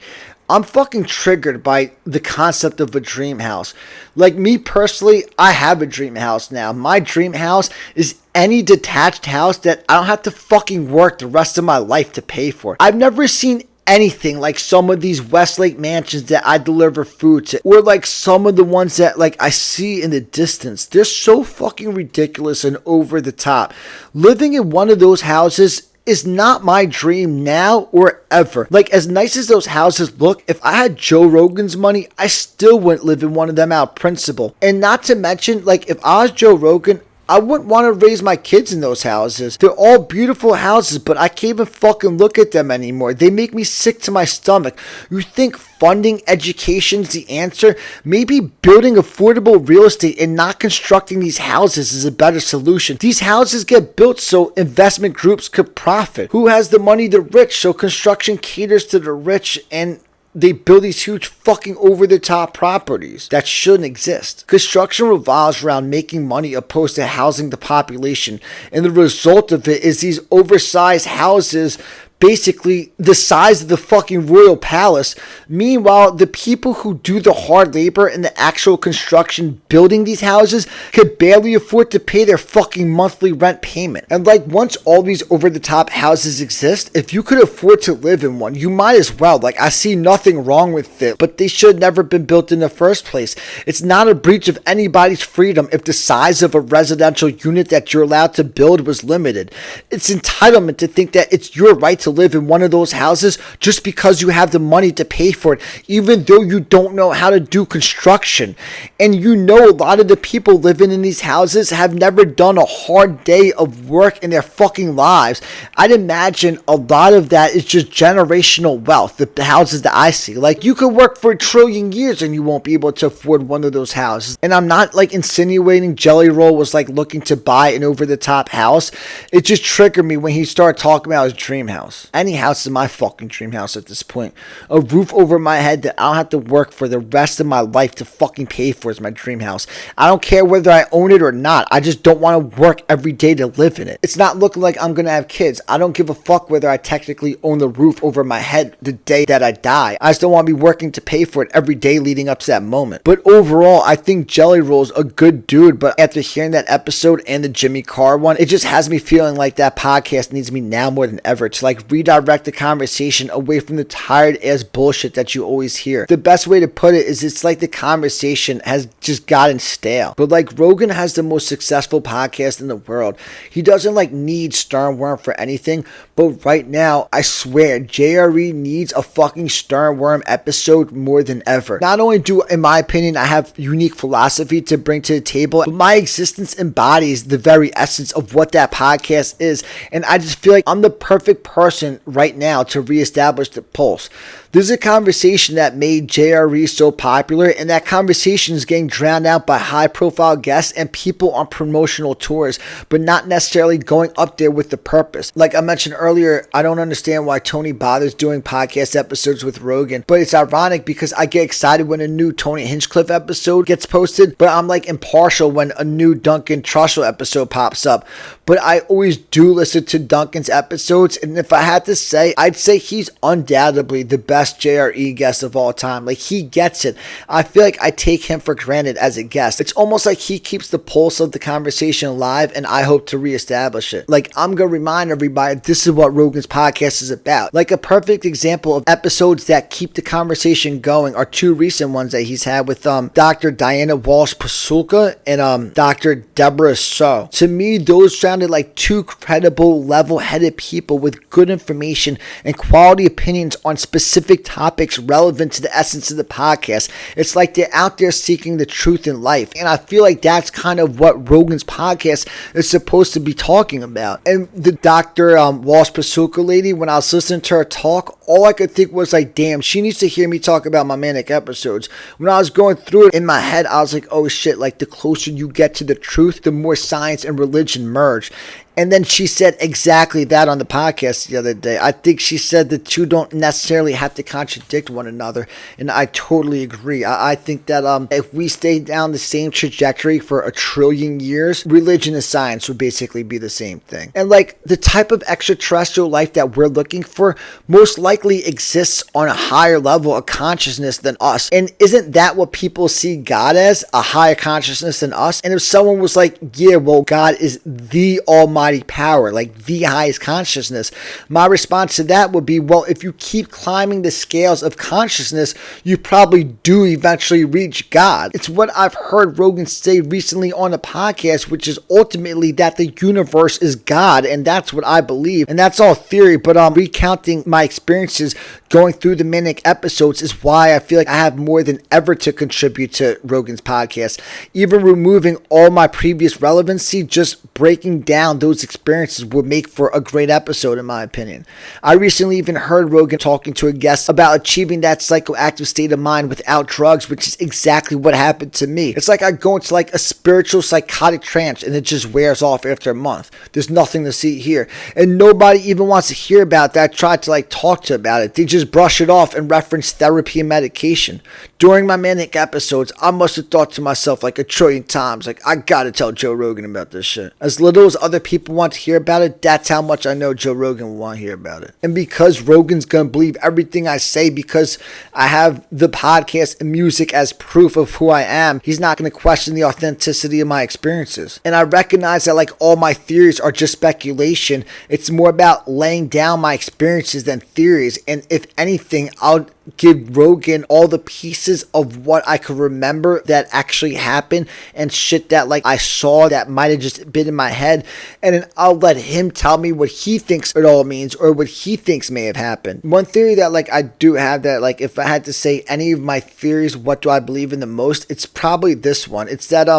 I'm fucking triggered by the concept of a dream house. Like, me personally, I have a dream house now. My dream house is any detached house that I don't have to fucking work the rest of my life to pay for. I've never seen anything like some of these Westlake mansions that I deliver food to, or like some of the ones that like I see in the distance. They're so fucking ridiculous and over the top. Living in one of those houses is not my dream now or ever. Like, as nice as those houses look, if I had Joe Rogan's money, I still wouldn't live in one of them out of principle. And not to mention, like, if I was Joe Rogan, I wouldn't want to raise my kids in those houses. They're all beautiful houses, but I can't even fucking look at them anymore. They make me sick to my stomach. You think funding education's the answer? Maybe building affordable real estate and not constructing these houses is a better solution. These houses get built so investment groups could profit. Who has the money? The rich. So construction caters to the rich, and they build these huge fucking over-the-top properties that shouldn't exist. Construction revolves around making money opposed to housing the population. And the result of it is these oversized houses, basically the size of the fucking royal palace. Meanwhile, the people who do the hard labor and the actual construction building these houses could barely afford to pay their fucking monthly rent payment. And like, once all these over-the-top houses exist, if you could afford to live in one, you might as well. Like, I see nothing wrong with it, but they should never been built in the first place. It's not a breach of anybody's freedom if the size of a residential unit that you're allowed to build was limited. It's entitlement to think that it's your right to live in one of those houses just because you have the money to pay for it, even though you don't know how to do construction. And you know, a lot of the people living in these houses have never done a hard day of work in their fucking lives. I'd imagine a lot of that is just generational wealth, the houses that I see. Like, you could work for 1 trillion years and you won't be able to afford one of those houses. And I'm not like insinuating Jelly Roll was like looking to buy an over the top house. It just triggered me when he started talking about his dream house. house. Any house is my fucking dream house at this point. A roof over my head that I don't have to work for the rest of my life to fucking pay for is my dream house. I don't care whether I own it or not. I just don't want to work every day to live in it. It's not looking like I'm gonna have kids. I don't give a fuck whether I technically own the roof over my head the day that I die. I just don't want to be working to pay for it every day leading up to that moment. But overall, I think Jelly Roll's a good dude, but after hearing that episode and the Jimmy Carr one, it just has me feeling like that podcast needs me now more than ever to like redirect the conversation away from the tired ass bullshit that you always hear. The best way to put it is it's like the conversation has just gotten stale. But like Rogan has the most successful podcast in the world. He doesn't like need Sternworm for anything, but right now, I swear, JRE needs a fucking Sternworm episode more than ever. Not only do, in my opinion, I have unique philosophy to bring to the table, but my existence embodies the very essence of what that podcast is, and I just feel like I'm the perfect person right now to reestablish the pulse. This is a conversation that made JRE so popular, and that conversation is getting drowned out by high-profile guests and people on promotional tours, but not necessarily going up there with the purpose. Like I mentioned earlier, I don't understand why Tony bothers doing podcast episodes with Rogan, but it's ironic because I get excited when a new Tony Hinchcliffe episode gets posted, but I'm like impartial when a new Duncan Trussell episode pops up. But I always do listen to Duncan's episodes, and if I had to say, I'd say he's undoubtedly the best JRE guest of all time. Like, he gets it. I feel like I take him for granted as a guest. It's almost like he keeps the pulse of the conversation alive, and I hope to reestablish it. Like, I'm gonna remind everybody this is what Rogan's podcast is about. Like, a perfect example of episodes that keep the conversation going are two recent ones that he's had with Dr. Diana Walsh-Pasulka and Dr. Deborah So. To me, those sounded like two credible, level-headed people with good information and quality opinions on specific topics relevant to the essence of the podcast. It's like they're out there seeking the truth in life, and I feel like that's kind of what Rogan's podcast is supposed to be talking about. And the Dr. Walsh-Pasulka lady, when I was listening to her talk, all I could think was like, damn, she needs to hear me talk about my manic episodes. When I was going through it in my head, I was like, oh shit, like the closer you get to the truth, the more science and religion merge. And then she said exactly that on the podcast the other day. I think she said the two don't necessarily have to contradict one another, and I totally agree. I think that if we stay down the same trajectory for 1 trillion years, religion and science would basically be the same thing. And like the type of extraterrestrial life that we're looking for most likely exists on a higher level of consciousness than us. And isn't that what people see God as? A higher consciousness than us? And if someone was like, yeah, well, God is the almighty power, like the highest consciousness, my response to that would be, well, if you keep climbing the scales of consciousness, you probably do eventually reach God. It's what I've heard Rogan say recently on a podcast, which is ultimately that the universe is God, and that's what I believe. And that's all theory, but recounting my experiences going through the manic episodes is why I feel like I have more than ever to contribute to Rogan's podcast. Even removing all my previous relevancy, just breaking down those experiences would make for a great episode, in my opinion. I recently even heard Rogan talking to a guest about achieving that psychoactive state of mind without drugs, which is exactly what happened to me. It's like I go into like a spiritual psychotic trance and it just wears off after a month. There's nothing to see here. And nobody even wants to hear about that. I tried to like talk to about it. They just brush it off and reference therapy and medication. During my manic episodes, I must have thought to myself like 1 trillion times, like, I gotta tell Joe Rogan about this shit. As little as other people want to hear about it, that's how much I know Joe Rogan will want to hear about it. And because Rogan's gonna believe everything I say, because I have the podcast and music as proof of who I am, he's not gonna question the authenticity of my experiences. And I recognize that like all my theories are just speculation. It's more about laying down my experiences than theories. And if anything, I'll give Rogan all the pieces of what I could remember that actually happened and shit that like I saw that might have just been in my head, and then I'll let him tell me what he thinks it all means or what he thinks may have happened. One theory that like I do have, that like if I had to say any of my theories, what do I believe in the most, it's probably this one. It's that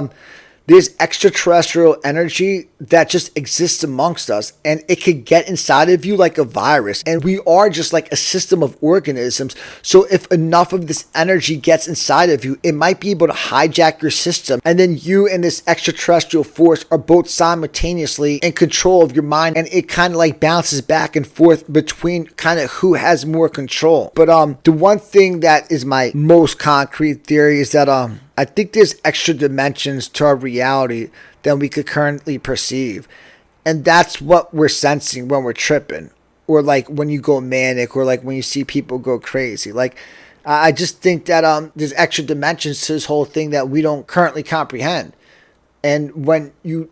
There's extraterrestrial energy that just exists amongst us, and it could get inside of you like a virus. And we are just like a system of organisms. So if enough of this energy gets inside of you, it might be able to hijack your system. And then you and this extraterrestrial force are both simultaneously in control of your mind. And it kind of like bounces back and forth between kind of who has more control. But the one thing that is my most concrete theory is that I think there's extra dimensions to our reality than we could currently perceive. And that's what we're sensing when we're tripping. Or like when you go manic, or like when you see people go crazy. Like, I just think that there's extra dimensions to this whole thing that we don't currently comprehend. And when you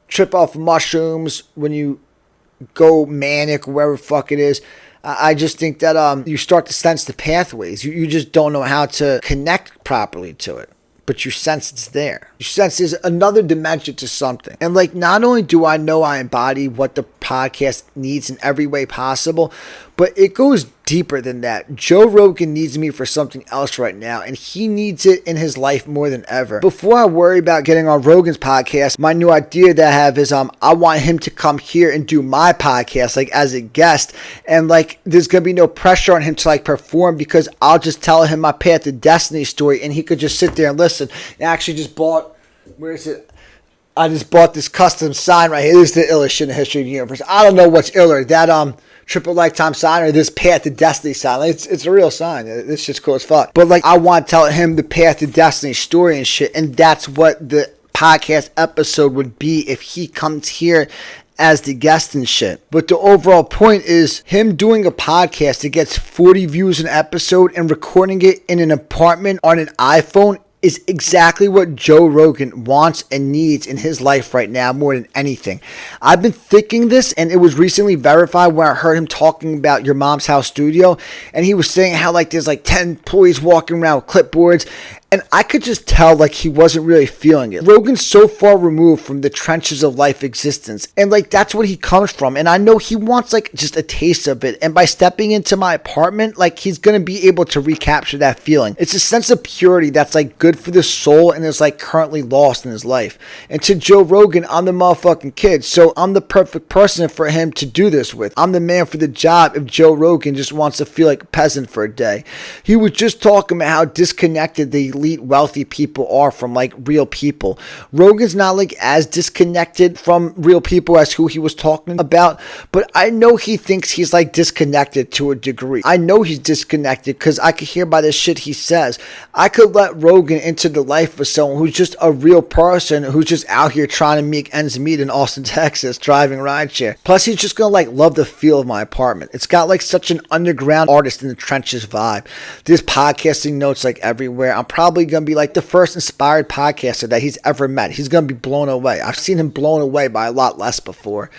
trip off mushrooms, when you go manic, wherever the fuck it is, I just think that you start to sense the pathways. You just don't know how to connect properly to it. But you sense it's there. You sense there's another dimension to something. And like, not only do I know I embody what the podcast needs in every way possible, but it goes deeper than that. Joe Rogan needs me for something else right now, and he needs it in his life more than ever. Before I worry about getting on Rogan's podcast, my new idea that I have is I want him to come here and do my podcast like as a guest, and like there's gonna be no pressure on him to like perform, because I'll just tell him my Path to Destiny story and he could just sit there and listen. I actually just bought, where is it? I just bought this custom sign right here. This is the illest shit in the history of the universe. I don't know what's iller, that Triple Lifetime sign or this Path to Destiny sign. Like, it's a real sign. This shit's cool as fuck. But like, I want to tell him the Path to Destiny story and shit, and that's what the podcast episode would be if he comes here as the guest and shit. But the overall point is him doing a podcast that gets 40 views an episode and recording it in an apartment on an iPhone is exactly what Joe Rogan wants and needs in his life right now more than anything. I've been thinking this, and it was recently verified when I heard him talking about Your Mom's House Studio, and he was saying how like there's like 10 employees walking around with clipboards, and I could just tell like he wasn't really feeling it. Rogan's so far removed from the trenches of life existence, and like that's what he comes from, and I know he wants like just a taste of it, and by stepping into my apartment, like he's gonna be able to recapture that feeling. It's a sense of purity that's like good for the soul and is like currently lost in his life. And to Joe Rogan, I'm the motherfucking kid, so I'm the perfect person for him to do this with. I'm the man for the job if Joe Rogan just wants to feel like a peasant for a day. He was just talking about how disconnected the elite wealthy people are from like real people. Rogan's not like as disconnected from real people as who he was talking about, but I know he thinks he's like disconnected to a degree. I know he's disconnected because I could hear by the shit he says. I could let Rogan into the life of someone who's just a real person who's just out here trying to make ends meet in Austin, Texas, driving rideshare. Plus, he's just gonna like love the feel of my apartment. It's got like such an underground artist in the trenches vibe. There's podcasting notes like everywhere. I'm probably gonna be like the first inspired podcaster that he's ever met. He's gonna be blown away. I've seen him blown away by a lot less before.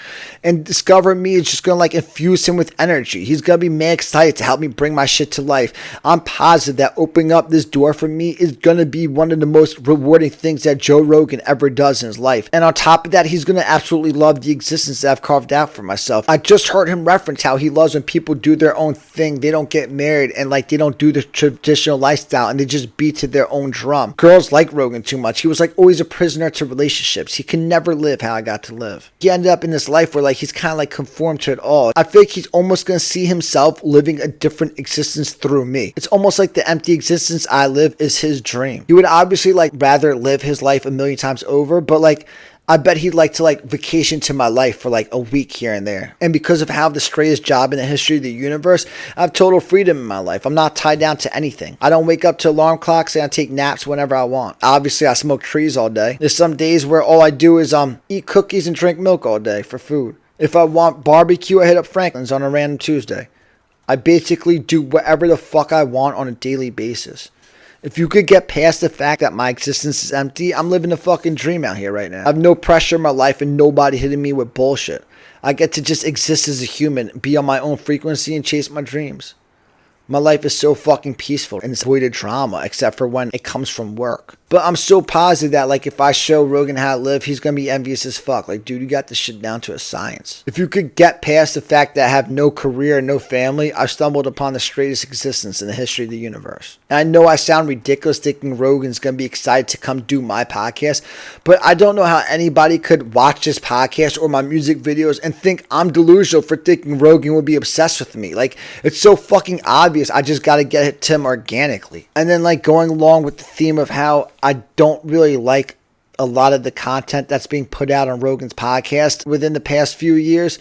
And Discover Me is just gonna like infuse him with energy. He's gonna be mad excited to help me bring my shit to life. I'm positive that opening up this door for me is gonna be one of the most rewarding things that Joe Rogan ever does in his life. And on top of that, he's gonna absolutely love the existence that I've carved out for myself. I just heard him reference how he loves when people do their own thing. They don't get married and like they don't do the traditional lifestyle and they just beat to their own drum. Girls like Rogan too much. He was like always a prisoner to relationships. He can never live how I got to live. He ended up in this life where like he's kind of like conformed to it all. I feel like he's almost gonna see himself living a different existence through me. It's almost like the empty existence I live is his dream. He would obviously like rather live his life a million times over, but like I bet he'd like to like vacation to my life for like a week here and there. And because of how the straightest job in the history of the universe, I have total freedom in my life. I'm not tied down to anything. I don't wake up to alarm clocks and I take naps whenever I want. Obviously, I smoke trees all day. There's some days where all I do is eat cookies and drink milk all day for food. If I want barbecue, I hit up Franklin's on a random Tuesday. I basically do whatever the fuck I want on a daily basis. If you could get past the fact that my existence is empty, I'm living a fucking dream out here right now. I have no pressure in my life and nobody hitting me with bullshit. I get to just exist as a human, be on my own frequency and chase my dreams. My life is so fucking peaceful and it's void of drama except for when it comes from work. But I'm so positive that, like, if I show Rogan how to live, he's going to be envious as fuck. Like, dude, you got this shit down to a science. If you could get past the fact that I have no career and no family, I've stumbled upon the straightest existence in the history of the universe. And I know I sound ridiculous thinking Rogan's going to be excited to come do my podcast, but I don't know how anybody could watch this podcast or my music videos and think I'm delusional for thinking Rogan would be obsessed with me. Like, it's so fucking obvious. I just got to get it to him organically. And then, like, going along with the theme of how I don't really like a lot of the content that's being put out on Rogan's podcast within the past few years,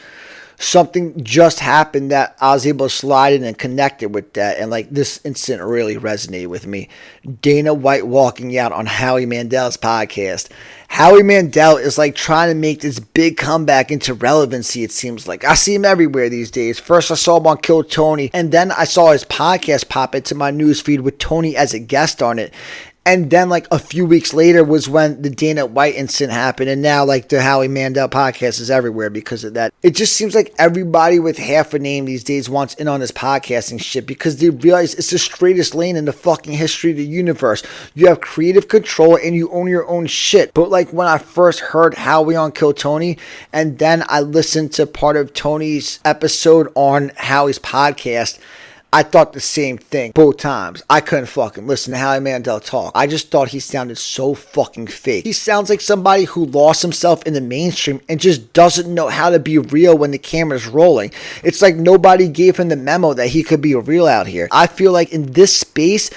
something just happened that I was able to slide in and connect it with that. And, like, this incident really resonated with me. Dana White walking out on Howie Mandel's podcast. Howie Mandel is, like, trying to make this big comeback into relevancy, it seems like. I see him everywhere these days. First, I saw him on Kill Tony, and then I saw his podcast pop into my newsfeed with Tony as a guest on it. And then, like, a few weeks later was when the Dana White incident happened. And now, like, the Howie Mandel podcast is everywhere because of that. It just seems like everybody with half a name these days wants in on this podcasting shit because they realize it's the straightest lane in the fucking history of the universe. You have creative control and you own your own shit. But, like, when I first heard Howie on Kill Tony, and then I listened to part of Tony's episode on Howie's podcast, I thought the same thing both times. I couldn't fucking listen to Howie Mandel talk. I just thought he sounded so fucking fake. He sounds like somebody who lost himself in the mainstream and just doesn't know how to be real when the camera's rolling. It's like nobody gave him the memo that he could be real out here. I feel like in this space,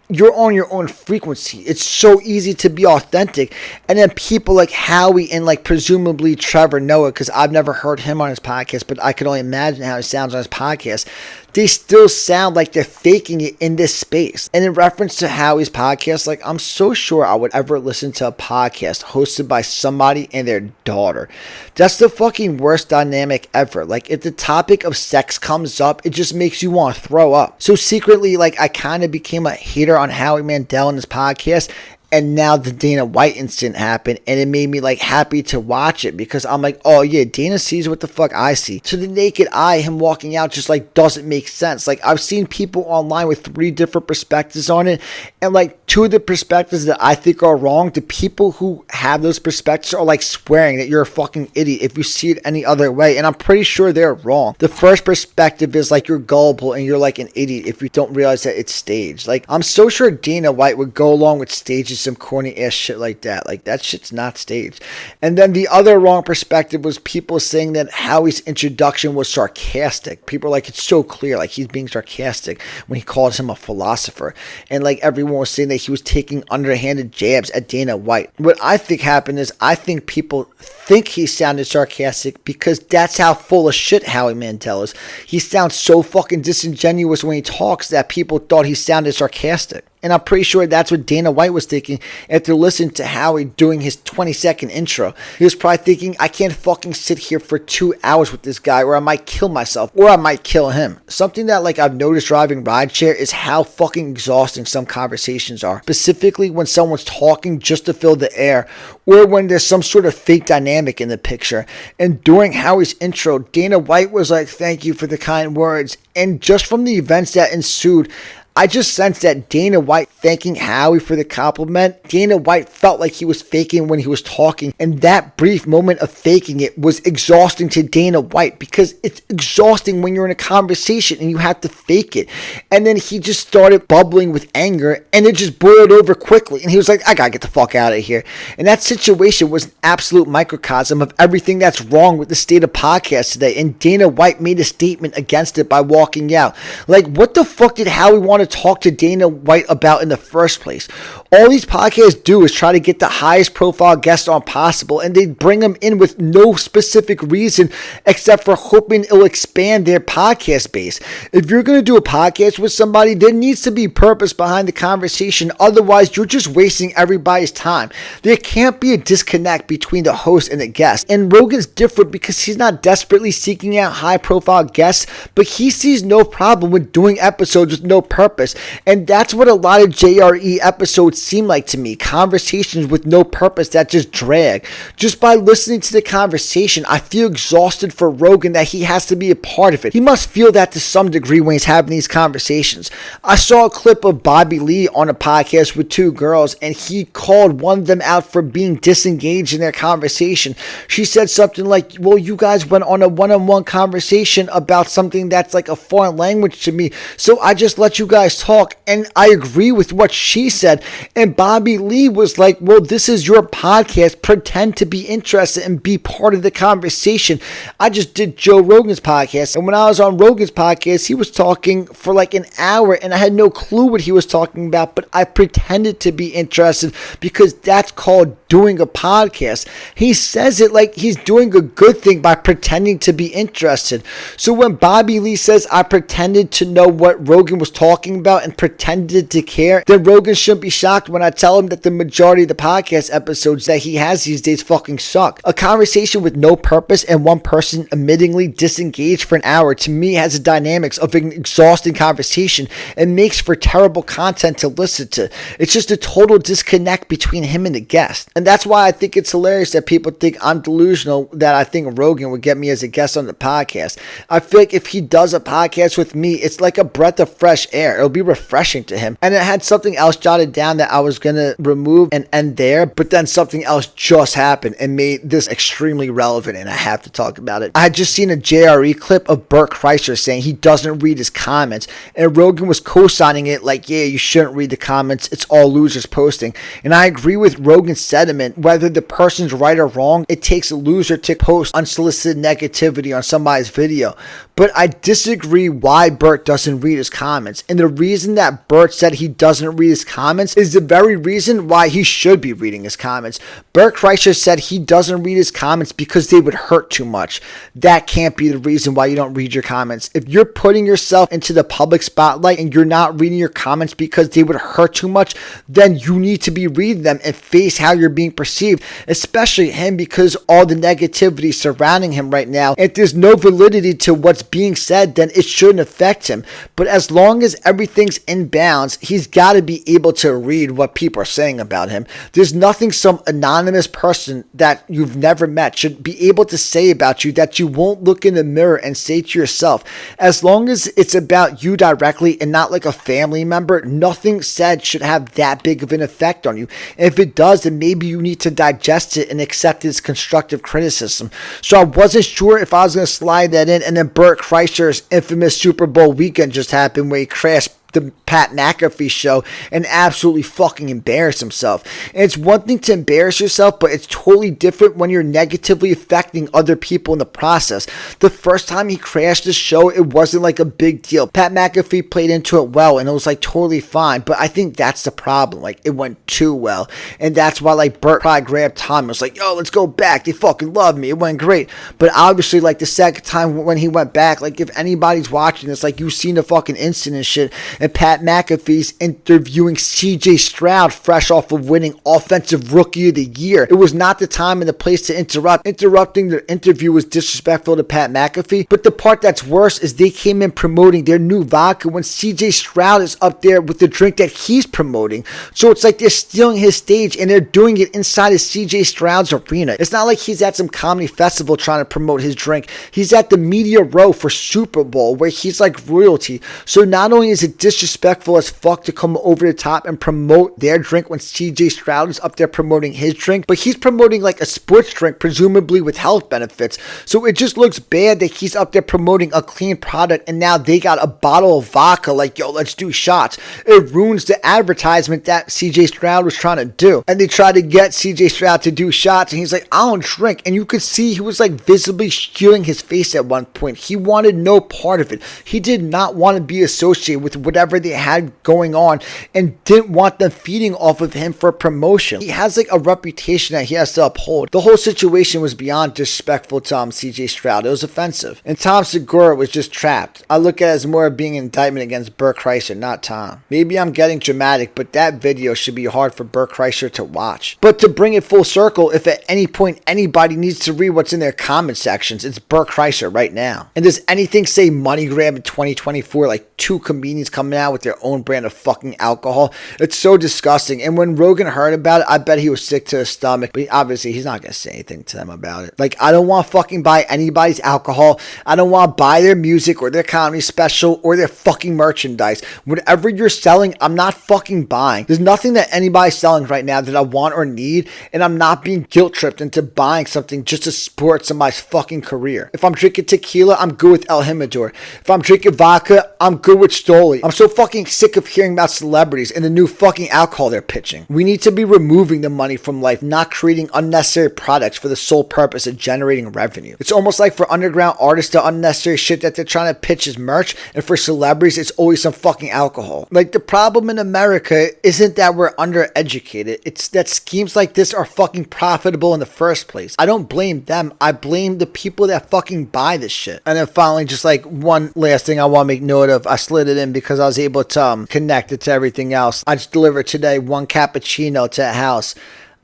you're on your own frequency. It's so easy to be authentic. And then people like Howie and, like, presumably Trevor Noah, because I've never heard him on his podcast, but I can only imagine how he sounds on his podcast. They still sound like they're faking it in this space. And in reference to Howie's podcast, like, I'm so sure I would ever listen to a podcast hosted by somebody and their daughter. That's the fucking worst dynamic ever. Like, if the topic of sex comes up, it just makes you want to throw up. So secretly, like, I kind of became a hater on Howie Mandel and his podcast. And now the Dana White incident happened, and it made me, like, happy to watch it because I'm like, oh yeah, Dana sees what the fuck I see. To the naked eye, him walking out just, like, doesn't make sense. Like, I've seen people online with 3 different perspectives on it, and, like, 2 of the perspectives that I think are wrong, the people who have those perspectives are, like, swearing that you're a fucking idiot if you see it any other way, and I'm pretty sure they're wrong. The first perspective is, like, you're gullible and you're, like, an idiot if you don't realize that it's staged. Like, I'm so sure Dana White would go along with stages some corny ass shit like that. Like, that shit's not staged. And then the other wrong perspective was people saying that Howie's introduction was sarcastic. People are like, it's so clear, like, he's being sarcastic when he calls him a philosopher. And, like, everyone was saying that he was taking underhanded jabs at Dana White. What I think happened is I think people think he sounded sarcastic because that's how full of shit Howie Mandel is. He sounds so fucking disingenuous when he talks that people thought he sounded sarcastic. And I'm pretty sure that's what Dana White was thinking after listening to Howie doing his 20-second intro. He was probably thinking, I can't fucking sit here for 2 hours with this guy or I might kill myself or I might kill him. Something that, like, I've noticed driving rideshare is how fucking exhausting some conversations are. Specifically when someone's talking just to fill the air or when there's some sort of fake dynamic in the picture. And during Howie's intro, Dana White was like, thank you for the kind words. And just from the events that ensued, I just sensed that Dana White thanking Howie for the compliment, Dana White felt like he was faking when he was talking, and that brief moment of faking it was exhausting to Dana White because it's exhausting when you're in a conversation and you have to fake it. And then he just started bubbling with anger and it just boiled over quickly and he was like, I gotta get the fuck out of here. And that situation was an absolute microcosm of everything that's wrong with the state of podcasts today, and Dana White made a statement against it by walking out. Like, what the fuck did Howie want to talk to Dana White about in the first place? All these podcasts do is try to get the highest profile guest on possible, and they bring them in with no specific reason except for hoping it'll expand their podcast base. If you're going to do a podcast with somebody, there needs to be purpose behind the conversation. Otherwise, you're just wasting everybody's time. There can't be a disconnect between the host and the guest. And Rogan's different because he's not desperately seeking out high profile guests, but he sees no problem with doing episodes with no purpose purpose. And that's what a lot of JRE episodes seem like to me. Conversations with no purpose that just drag. Just by listening to the conversation, I feel exhausted for Rogan that he has to be a part of it. He must feel that to some degree when he's having these conversations. I saw a clip of Bobby Lee on a podcast with two girls, and he called one of them out for being disengaged in their conversation. She said something like, well, you guys went on a one-on-one conversation about something that's like a foreign language to me, so I just let you guys talk. And I agree with what she said. And Bobby Lee was like, well, this is your podcast. Pretend to be interested and be part of the conversation. I just did Joe Rogan's podcast, and when I was on Rogan's podcast, he was talking for like an hour, and I had no clue what he was talking about, but I pretended to be interested because that's called doing a podcast. He says it like he's doing a good thing by pretending to be interested. So when Bobby Lee says I pretended to know what Rogan was talking about and pretended to care, then Rogan shouldn't be shocked when I tell him that the majority of the podcast episodes that he has these days fucking suck. A conversation with no purpose and one person admittingly disengaged for an hour, to me, has the dynamics of an exhausting conversation and makes for terrible content to listen to. It's just a total disconnect between him and the guest. And that's why I think it's hilarious that people think I'm delusional that I think Rogan would get me as a guest on the podcast. I feel like if he does a podcast with me, it's like a breath of fresh air. It'll be refreshing to him. And it had something else jotted down that I was going to remove and end there, but then something else just happened and made this extremely relevant, and I have to talk about it. I had just seen a JRE clip of Bert Kreischer saying he doesn't read his comments, and Rogan was co-signing it like, yeah, you shouldn't read the comments. It's all losers posting. And I agree with Rogan's sentiment. Whether the person's right or wrong, it takes a loser to post unsolicited negativity on somebody's video. But I disagree why Bert doesn't read his comments. And the reason that Bert said he doesn't read his comments is the very reason why he should be reading his comments. Bert Kreischer said he doesn't read his comments because they would hurt too much. That can't be the reason why you don't read your comments. If you're putting yourself into the public spotlight and you're not reading your comments because they would hurt too much, then you need to be reading them and face how you're being perceived, especially him, because all the negativity surrounding him right now. If there's no validity to what's being said, then it shouldn't affect him. But as long as everything's in bounds, he's got to be able to read what people are saying about him. There's nothing some anonymous person that you've never met should be able to say about you that you won't look in the mirror and say to yourself. As long as it's about you directly and not like a family member, nothing said should have that big of an effect on you. If it does, then maybe you need to digest it and accept it as constructive criticism. So I wasn't sure if I was going to slide that in, and then Bert Kreischer's infamous Super Bowl weekend just happened where he crashed the Pat McAfee show and absolutely fucking embarrass himself. And it's one thing to embarrass yourself, but it's totally different when you're negatively affecting other people in the process. The first time he crashed the show, it wasn't like a big deal. Pat McAfee played into it well, and it was like totally fine. But I think that's the problem. Like, it went too well. And that's why like Bert probably grabbed Tom and was like, yo, let's go back. They fucking love me. It went great. But obviously, like the second time when he went back, like if anybody's watching this, like you've seen the fucking incident shit. And Pat McAfee's interviewing CJ Stroud fresh off of winning Offensive Rookie of the Year. It was not the time and the place to interrupt. Interrupting the interview was disrespectful to Pat McAfee. But the part that's worse is they came in promoting their new vodka when CJ Stroud is up there with the drink that he's promoting. So it's like they're stealing his stage, and they're doing it inside of CJ Stroud's arena. It's not like he's at some comedy festival trying to promote his drink. He's at the media row for Super Bowl where he's like royalty. So not only is it disrespectful as fuck to come over the top and promote their drink when CJ Stroud is up there promoting his drink, but he's promoting like a sports drink, presumably with health benefits. So it just looks bad that he's up there promoting a clean product, and now they got a bottle of vodka like, yo, let's do shots. It ruins the advertisement that CJ Stroud was trying to do. And they tried to get CJ Stroud to do shots, and he's like, I don't drink. And you could see he was like visibly skewing his face at one point. He wanted no part of it. He did not want to be associated with whatever they had going on, and didn't want them feeding off of him for promotion. He has like a reputation that he has to uphold. The whole situation was beyond disrespectful to CJ Stroud. It was offensive. And Tom Segura was just trapped. I look at it as more of being an indictment against Bert Kreischer, not Tom. Maybe I'm getting dramatic, but that video should be hard for Bert Kreischer to watch. But to bring it full circle, if at any point anybody needs to read what's in their comment sections, it's Bert Kreischer right now. And does anything say money grab in 2024? Like two comedians coming coming out with their own brand of fucking alcohol. It's so disgusting. And when Rogan heard about it, I bet he was sick to his stomach. But obviously, he's not going to say anything to them about it. Like, I don't want to fucking buy anybody's alcohol. I don't want to buy their music or their comedy special or their fucking merchandise. Whatever you're selling, I'm not fucking buying. There's nothing that anybody's selling right now that I want or need, and I'm not being guilt tripped into buying something just to support somebody's fucking career. If I'm drinking tequila, I'm good with El Jimador. If I'm drinking vodka, I'm good with Stoli. I'm so fucking sick of hearing about celebrities and the new fucking alcohol they're pitching. We need to be removing the money from life, not creating unnecessary products for the sole purpose of generating revenue. It's almost like for underground artists, the unnecessary shit that they're trying to pitch is merch, and for celebrities, it's always some fucking alcohol. Like, the problem in America isn't that we're undereducated. It's that schemes like this are fucking profitable in the first place. I don't blame them. I blame the people that fucking buy this shit. And then finally, just like one last thing I want to make note of. I slid it in because I was able to connect it to everything else. I just delivered today one cappuccino to a house.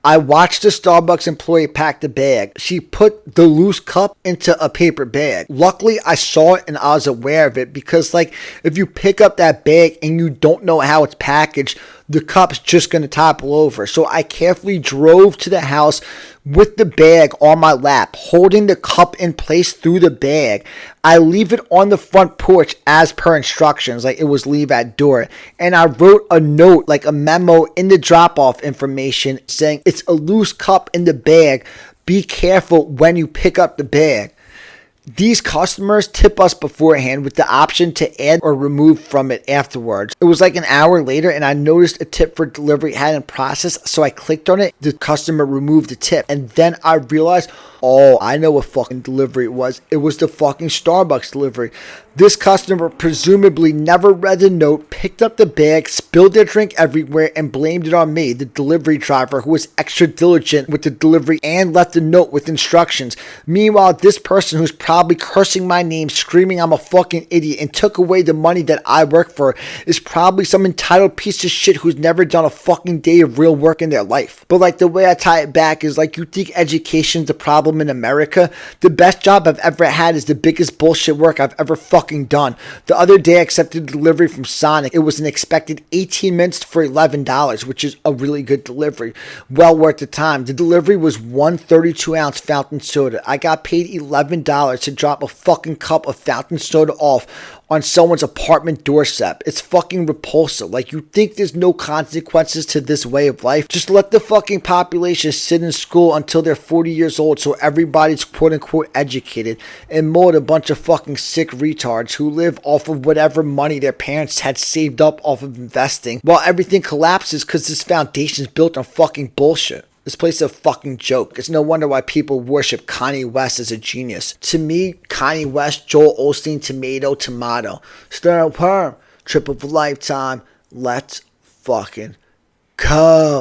I watched the Starbucks employee pack the bag. She put the loose cup into a paper bag. Luckily, I saw it and I was aware of it because, like, if you pick up that bag and you don't know how it's packaged, the cup's just going to topple over. So I carefully drove to the house with the bag on my lap, holding the cup in place through the bag. I leave it on the front porch as per instructions, like it was leave at door. And I wrote a note, like a memo in the drop-off information saying it's a loose cup in the bag. Be careful when you pick up the bag. These customers tip us beforehand with the option to add or remove from it afterwards. It was like an hour later and I noticed a tip for delivery hadn't processed, so I clicked on it. The customer removed the tip, and then I realized, oh, I know what fucking delivery it was. It was the fucking Starbucks delivery. This customer presumably never read the note, picked up the bag, spilled their drink everywhere, and blamed it on me, the delivery driver, who was extra diligent with the delivery and left a note with instructions. Meanwhile, this person who's probably cursing my name, screaming I'm a fucking idiot, and took away the money that I work for is probably some entitled piece of shit who's never done a fucking day of real work in their life. But like, the way I tie it back is like, you think education's the problem in America? The best job I've ever had is the biggest bullshit work I've ever fucking done. The other day I accepted a delivery from Sonic. It was an expected 18 minutes for $11, which is a really good delivery. Well worth the time. The delivery was one 32-ounce fountain soda. I got paid $11 to drop a fucking cup of fountain soda off on someone's apartment doorstep. It's fucking repulsive. Like, you think there's no consequences to this way of life? Just let the fucking population sit in school until they're 40 years old so everybody's quote unquote educated, and mold a bunch of fucking sick retards who live off of whatever money their parents had saved up off of investing, while everything collapses because this foundation is built on fucking bullshit. This place is a fucking joke. It's no wonder why people worship Kanye West as a genius. To me, Kanye West, Joel Osteen, tomato. Stern Perm, trip of a lifetime. Let's fucking go.